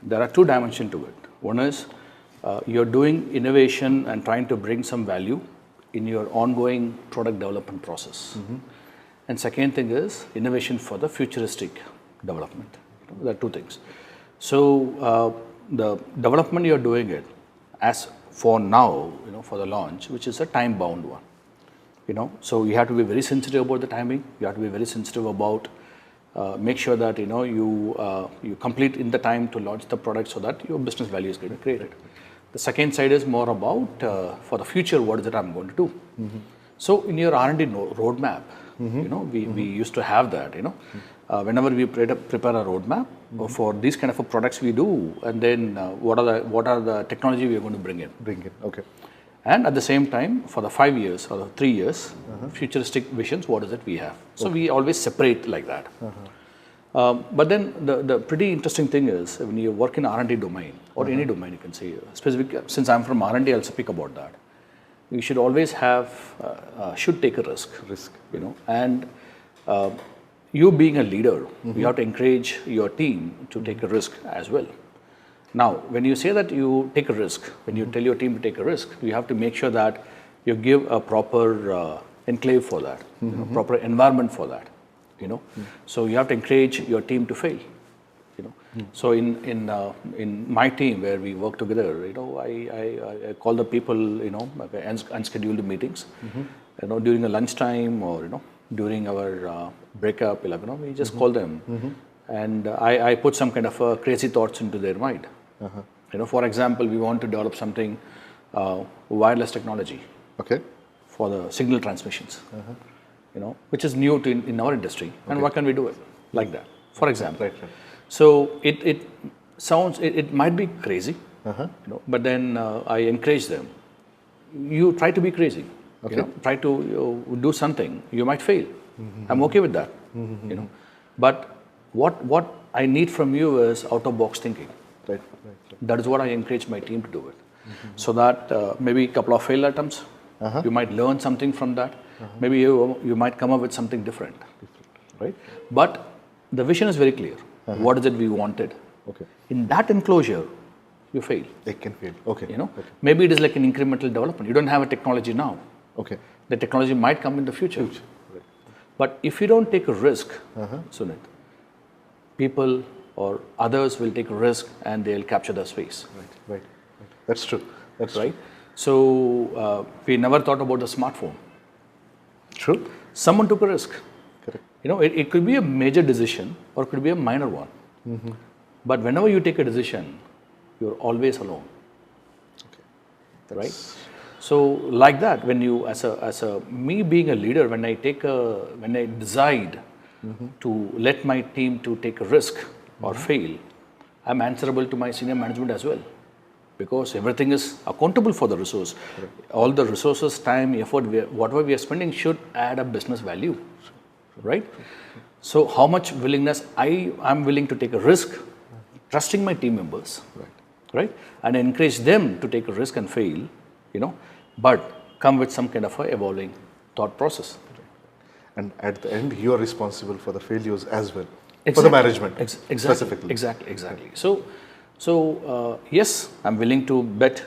there are two dimensions to it. One is you're doing innovation and trying to bring some value in your ongoing product development process. And second thing is innovation for the futuristic development. There are two things. So the development you're doing it as for now, for the launch, which is a time-bound one. So you have to be very sensitive about the timing. You have to be very sensitive about make sure that you complete in the time to launch the product so that your business value is getting created. The second side is more about for the future, what is it I'm going to do. So in your R&D roadmap, we used to have that. Whenever we prepare a roadmap for these kind of products we do, and then what are the technology we are going to bring in. Okay. And at the same time, for the 5 years or the 3 years, futuristic visions, what is it we have? So we always separate like that. But then the pretty interesting thing is when you work in R&D domain or any domain, you can say specific. Since I'm from R&D, I'll speak about that. You should always should take a risk. And you being a leader, you have to encourage your team to take a risk as well. Now, when you say that you take a risk, when you tell your team to take a risk, you have to make sure that you give a proper enclave for that, proper environment for that. So you have to encourage your team to fail. So in my team where we work together, I call the people, unscheduled meetings, during a lunchtime or during our breakup, we just call them, and I put some kind of crazy thoughts into their mind. For example, we want to develop something wireless technology. Okay. For the signal transmissions. Which is new in our industry, and what can we do it like that? For example. Right. So it might be crazy, but then I encourage them. You try to be crazy. Okay. Try to do something. You might fail. I'm okay with that. But what I need from you is out of box thinking. Right. That is what I encourage my team to do it. So that maybe a couple of failed attempts, you might learn something from that. Maybe you might come up with something different, right? But the vision is very clear. What is it we wanted? Okay. In that enclosure, you fail. It can fail. Okay. Maybe it is like an incremental development. You don't have a technology now. Okay. The technology might come in the future. Right. But if you don't take a risk, Sunit, people or others will take a risk and they'll capture the space. Right. That's true. That's right. So we never thought about the smartphone. True. Someone took a risk. Correct. It could be a major decision or it could be a minor one. But whenever you take a decision, you're always alone. Okay. Right? So like that, when you, me being a leader, when I decide to let my team to take a risk or fail, I'm answerable to my senior management as well. Because everything is accountable for the resource. Correct. All the resources, time, effort, whatever we are spending should add up business value, right? So how much willingness I'm willing to take a risk, trusting my team members, right? And encourage them to take a risk and fail, but come with some kind of a evolving thought process. And at the end, you are responsible for the failures as well, for the management specifically. Exactly. So yes, I'm willing to bet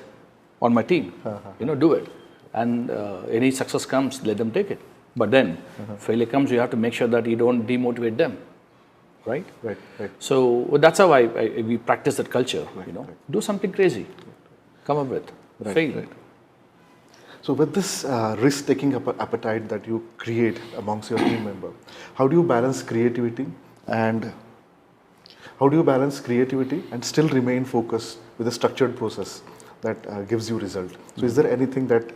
on my team, do it. And any success comes, let them take it. But then failure comes, you have to make sure that you don't demotivate them, right? Right. So that's how we practice that culture, Do something crazy, come up with, fail. Right. So with this risk-taking appetite that you create amongst your team member, how do you balance creativity and still remain focused with a structured process that gives you result? So is there anything that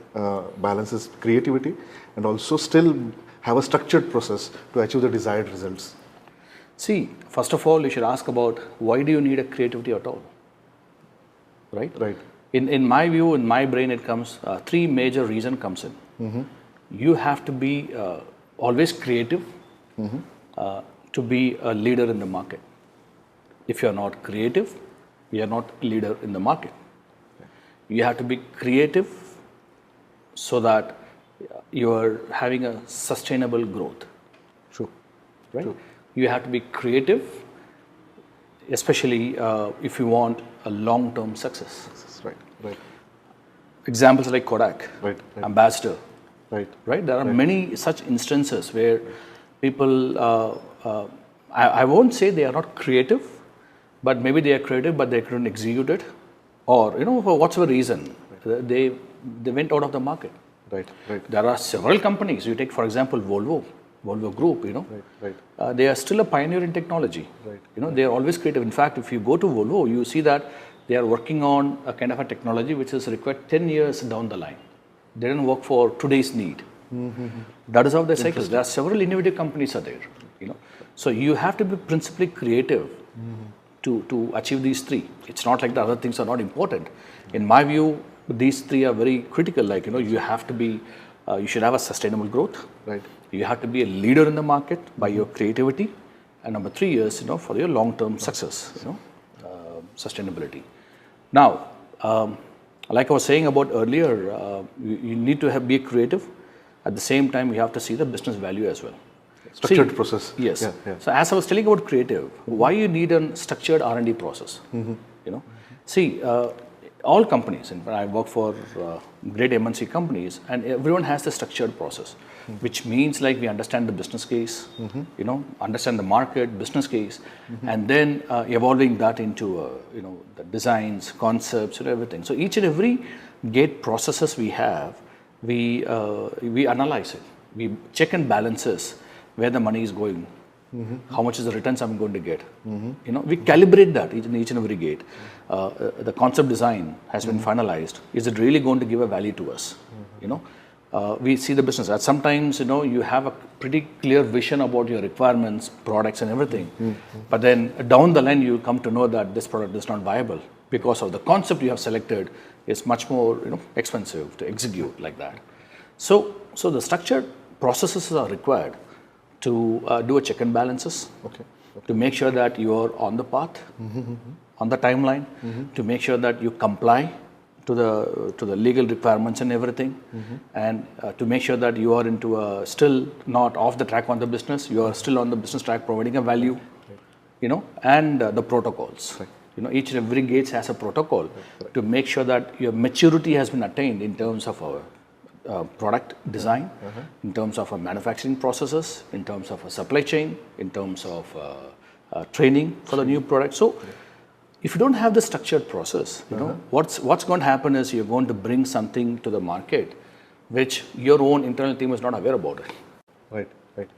balances creativity and also still have a structured process to achieve the desired results? See, first of all, you should ask about why do you need a creativity at all, right? Right. In my view, in my brain, it comes, three major reasons comes in. You have to be always creative to be a leader in the market. If you're not creative, you're not a leader in the market. You have to be creative so that you're having a sustainable growth. True. Right? True. You have to be creative, especially if you want a long-term success. Right. Examples like Kodak, Ambassador. Right. There are many such instances where people, I won't say they are not creative, but maybe they are creative, but they couldn't execute it, or for whatever reason, they went out of the market. Right. There are several companies. You take, for example, Volvo Group. They are still a pioneer in technology. Right. They are always creative. In fact, if you go to Volvo, you see that they are working on a kind of a technology which is required 10 years down the line. They don't work for today's need. That is how they cycle. There are several innovative companies are there. So you have to be principally creative to achieve these three. It's not like the other things are not important. In my view, these three are very critical. You have to be, you should have a sustainable growth. Right. You have to be a leader in the market by your creativity. And number 3 is, for your long-term success, sustainability. Now, like I was saying about earlier, you need to be creative. At the same time, you have to see the business value as well. Structured process. Yes. Yeah. So as I was telling about creative, why you need a structured R&D process? See, all companies, and I work for great MNC companies, and everyone has the structured process, which means we understand the business case, understand the market, business case, and then evolving that into the designs, concepts, and everything. So each and every gate processes we have, we analyze it. We check and balances where the money is going, how much is the returns I'm going to get. We calibrate that each and every gate. The concept design has been finalized. Is it really going to give a value to us? We see the business. Sometimes you have a pretty clear vision about your requirements, products, and everything. But then down the line, you come to know that this product is not viable because of the concept you have selected is much more expensive to execute like that. So the structured processes are required to do a check and balances, to make sure that you are on the path, on the timeline, to make sure that you comply to the legal requirements and everything, and to make sure that you are into still not off the track on the business, you are still on the business track providing a value, and the protocols. Each and every gate has a protocol to make sure that your maturity has been attained in terms of our product design, in terms of our manufacturing processes, in terms of our supply chain, in terms of training for the new product. So if you don't have the structured process, what's going to happen is you're going to bring something to the market which your own internal team is not aware about it.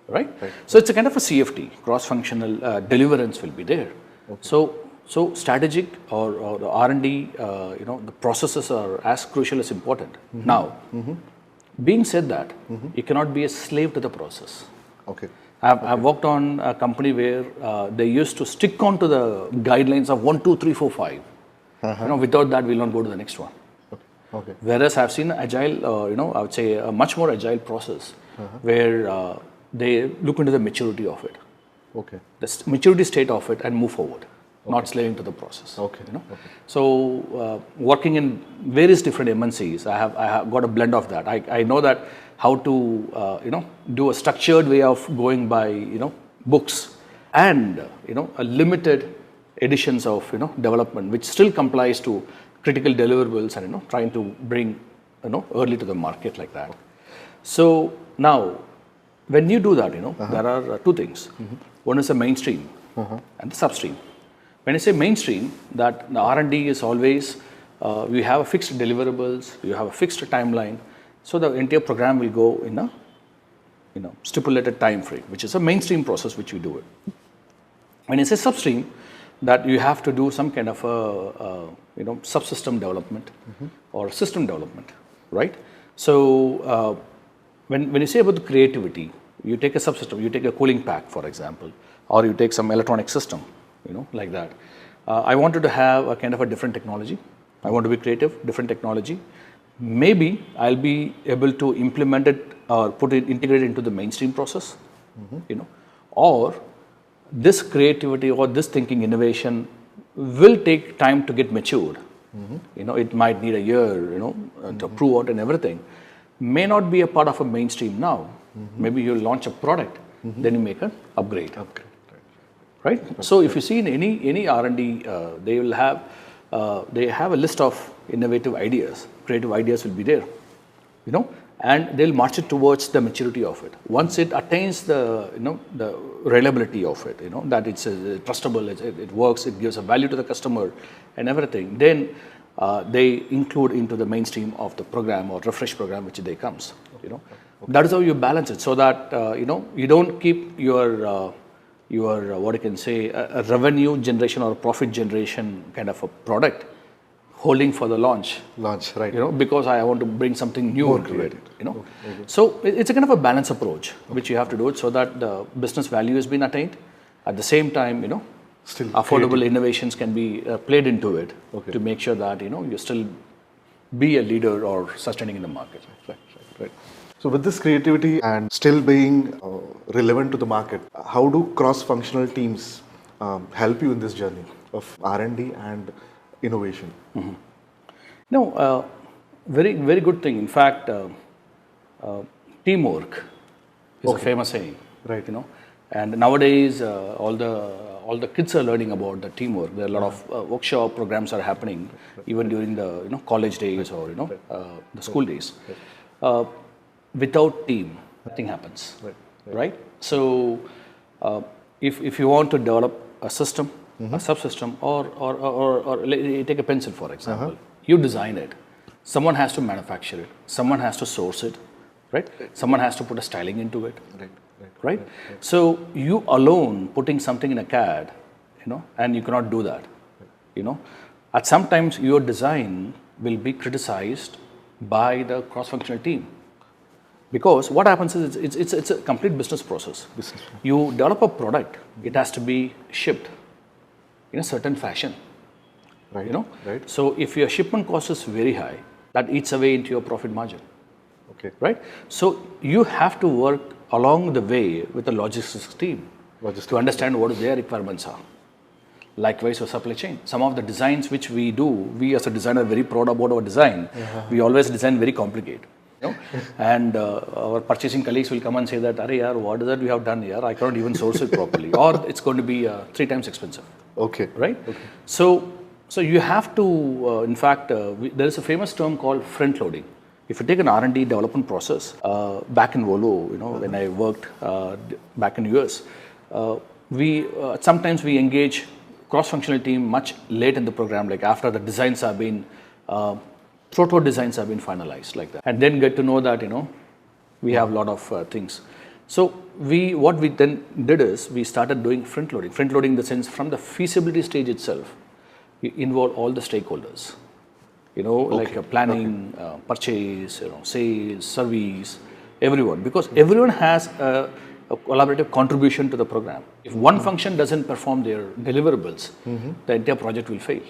Right? So it's a kind of a CFT, cross-functional deliverance will be there. So strategic or the R&D, the processes are as crucial as important. Now, being said that, you cannot be a slave to the process. I've worked on a company where they used to stick on to the guidelines of 1, 2, 3, 4, 5. Without that, we'll not go to the next one. Whereas I've seen agile, I would say a much more agile process where they look into the maturity of it. Okay. the maturity state of it, and move forward, not slaving to the process. Okay. So working in various different MNCs, I have got a blend of that. I know that how to do a structured way of going by books, and a limited editions of development, which still complies to critical deliverables, and trying to bring early to the market like that. So now, when you do that, there are two things. One is the mainstream and the substream. When I say mainstream, that the R&D is always, we have a fixed deliverables, you have a fixed timeline, so the entire program will go in a stipulated time frame, which is a mainstream process which we do it. When I say substream, that you have to do some kind of a subsystem development or system development, right? So when you say about the creativity, you take a subsystem, you take a cooling pack, for example, or you take some electronic system, like that. I wanted to have a kind of a different technology. I want to be creative, different technology. Maybe I'll be able to implement it or integrate it into the mainstream process, or this creativity or this thinking innovation will take time to get matured. It might need a year, to prove out and everything. May not be a part of a mainstream now. Maybe you launch a product, then you make an upgrade. Right? So if you see in any R&D, they will have a list of innovative ideas, creative ideas will be there, and they'll march it towards the maturity of it. Once it attains the reliability of it, that it's trustable, it works, it gives a value to the customer and everything, then they include into the mainstream of the program or refresh program which they comes. That is how you balance it, so that you don't keep your what you can say a revenue generation or a profit generation kind of a product holding for the launch, right? Because I want to bring something new into it. So it's a kind of a balance approach which you have to do it, so that the business value has been attained. At the same time, still affordable creative innovations can be played into it to make sure that you still be a leader or sustaining in the market. Right. So with this creativity and still being relevant to the market, how do cross-functional teams help you in this journey of R&D and innovation? Very, very good thing. In fact, teamwork is a famous saying. Right. And nowadays, all the kids are learning about the teamwork. There are a lot of workshop programs are happening, even during the college days or the school days. Without team, nothing happens. Right. So, if you want to develop a system, a subsystem, or take a pencil for example, you design it. Someone has to manufacture it. Someone has to source it. Right. Someone has to put a styling into it. Right? So you alone putting something in a CAD, and you cannot do that. At sometimes your design will be criticized by the cross-functional team, because what happens is it's a complete business process. You develop a product, it has to be shipped in a certain fashion. Right. So if your shipment cost is very high, that eats away into your profit margin. Okay. Right? So you have to work along the way with the logistics team to understand what their requirements are. Likewise for supply chain. Some of the designs which we do, we as a designer are very proud about our design. We always design very complicated. And our purchasing colleagues will come and say that, "Arey yaar, what is that we have done here? I cannot even source it properly." Or it's going to be 3 times expensive. Okay. Right? Okay. So you have to, in fact, there is a famous term called front loading. If you take an R&D development process, back in Volvo, when I worked back in US, sometimes we engage cross-functional team much late in the program, like after the designs have been, proto designs have been finalized, like that, and then get to know that we have a lot of things. So what we then did is we started doing front loading. Front loading in the sense from the feasibility stage itself, you involve all the stakeholders. Like planning, purchase, sales, service, everyone. Because everyone has a collaborative contribution to the program. If one function doesn't perform their deliverables, the entire project will fail.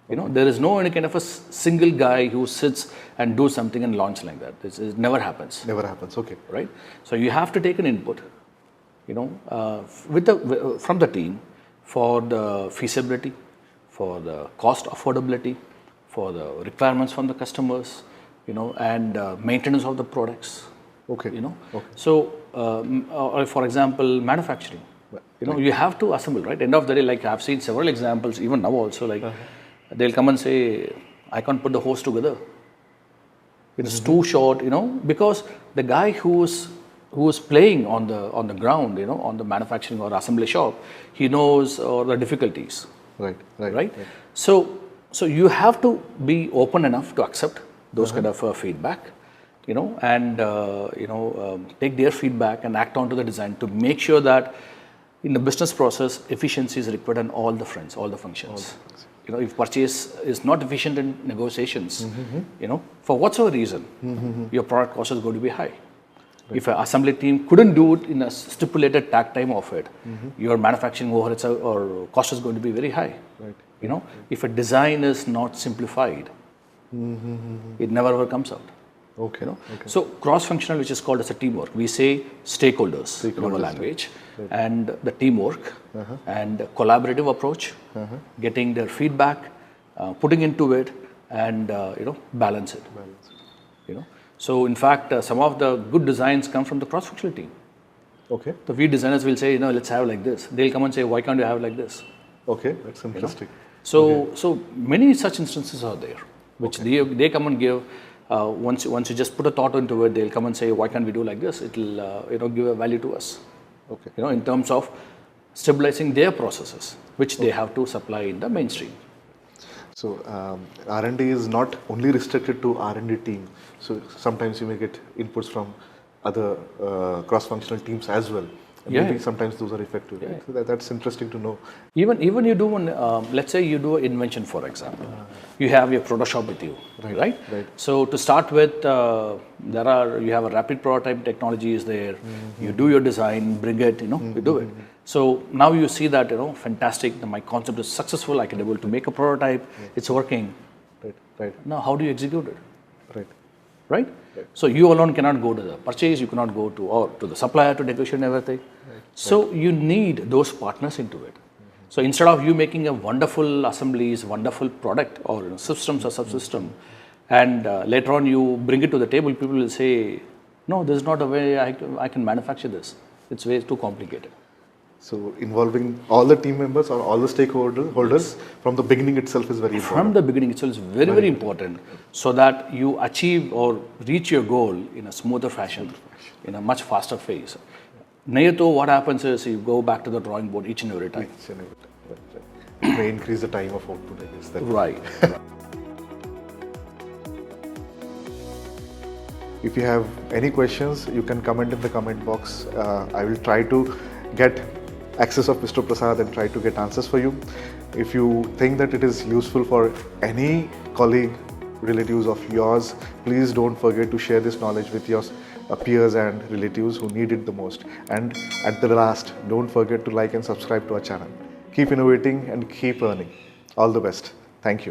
There is no any kind of a single guy who sits and do something and launch like that. It never happens. Never happens. Okay. Right? So you have to take an input, from the team for the feasibility, for the cost affordability, for the requirements from the customers, and maintenance of the products. Okay. Okay. So, or for example, manufacturing. You have to assemble, right? End of the day, like I've seen several examples, even now also, like they'll come and say, I can't put the hose together. It's too short, because the guy who's playing on the ground, on the manufacturing or assembly shop, he knows the difficulties. Right. So you have to be open enough to accept those kind of feedback, and take their feedback and act onto the design to make sure that in the business process efficiency is required on all the fronts, all the functions. If purchase is not efficient in negotiations, for whatsoever reason, your product cost is going to be high. Right. If an assembly team couldn't do it in a stipulated takt time of it, your manufacturing overheads or cost is going to be very high. Right. If a design is not simplified, it never ever comes out. Okay. So cross-functional, which is called as a teamwork, we say stakeholders in our language, right. And the teamwork and collaborative approach, getting their feedback, putting into it, and balance it. So in fact, some of the good designs come from the cross-functional team. Okay. The we designers will say, let's have like this. They'll come and say, why can't you have like this? Okay, that's interesting. So many such instances are there, which they come and give. Once you just put a thought into it, they'll come and say, why can't we do like this? It'll give a value to us. Okay. In terms of stabilizing their processes, which they have to supply in the mainstream. So R&D is not only restricted to R&D team. So sometimes you may get inputs from other cross-functional teams as well. And maybe sometimes those are effective. Right? So that's interesting to know. Even you do one, let's say you do an invention, for example. You have your Photoshop with you, right? So to start with, you have a rapid prototype technology is there. You do your design, bring it, you do it. So now you see that, fantastic, my concept is successful, I can be able to make a prototype, it's working. Right. Now how do you execute it? Right. So you alone cannot go to the purchase, you cannot go to the supplier to negotiate everything. So you need those partners into it. So instead of you making a wonderful assemblies, wonderful product or systems or subsystem, and later on you bring it to the table, people will say, no, this is not a way I can manufacture this. It's way too complicated. So involving all the team members or all the stakeholders from the beginning itself is very important. From the beginning itself is very important, so that you achieve or reach your goal in a smoother fashion, in a much faster phase. Nayato, what happens is you go back to the drawing board each and every time. Right. It may increase the time of output, I guess. Right. If you have any questions, you can comment in the comment box. I will try to get access of Mr. Prasad and try to get answers for you. If you think that it is useful for any colleague, relatives of yours, please don't forget to share this knowledge with your peers and relatives who need it the most. And at the last, don't forget to like and subscribe to our channel. Keep innovating and keep earning. All the best. Thank you.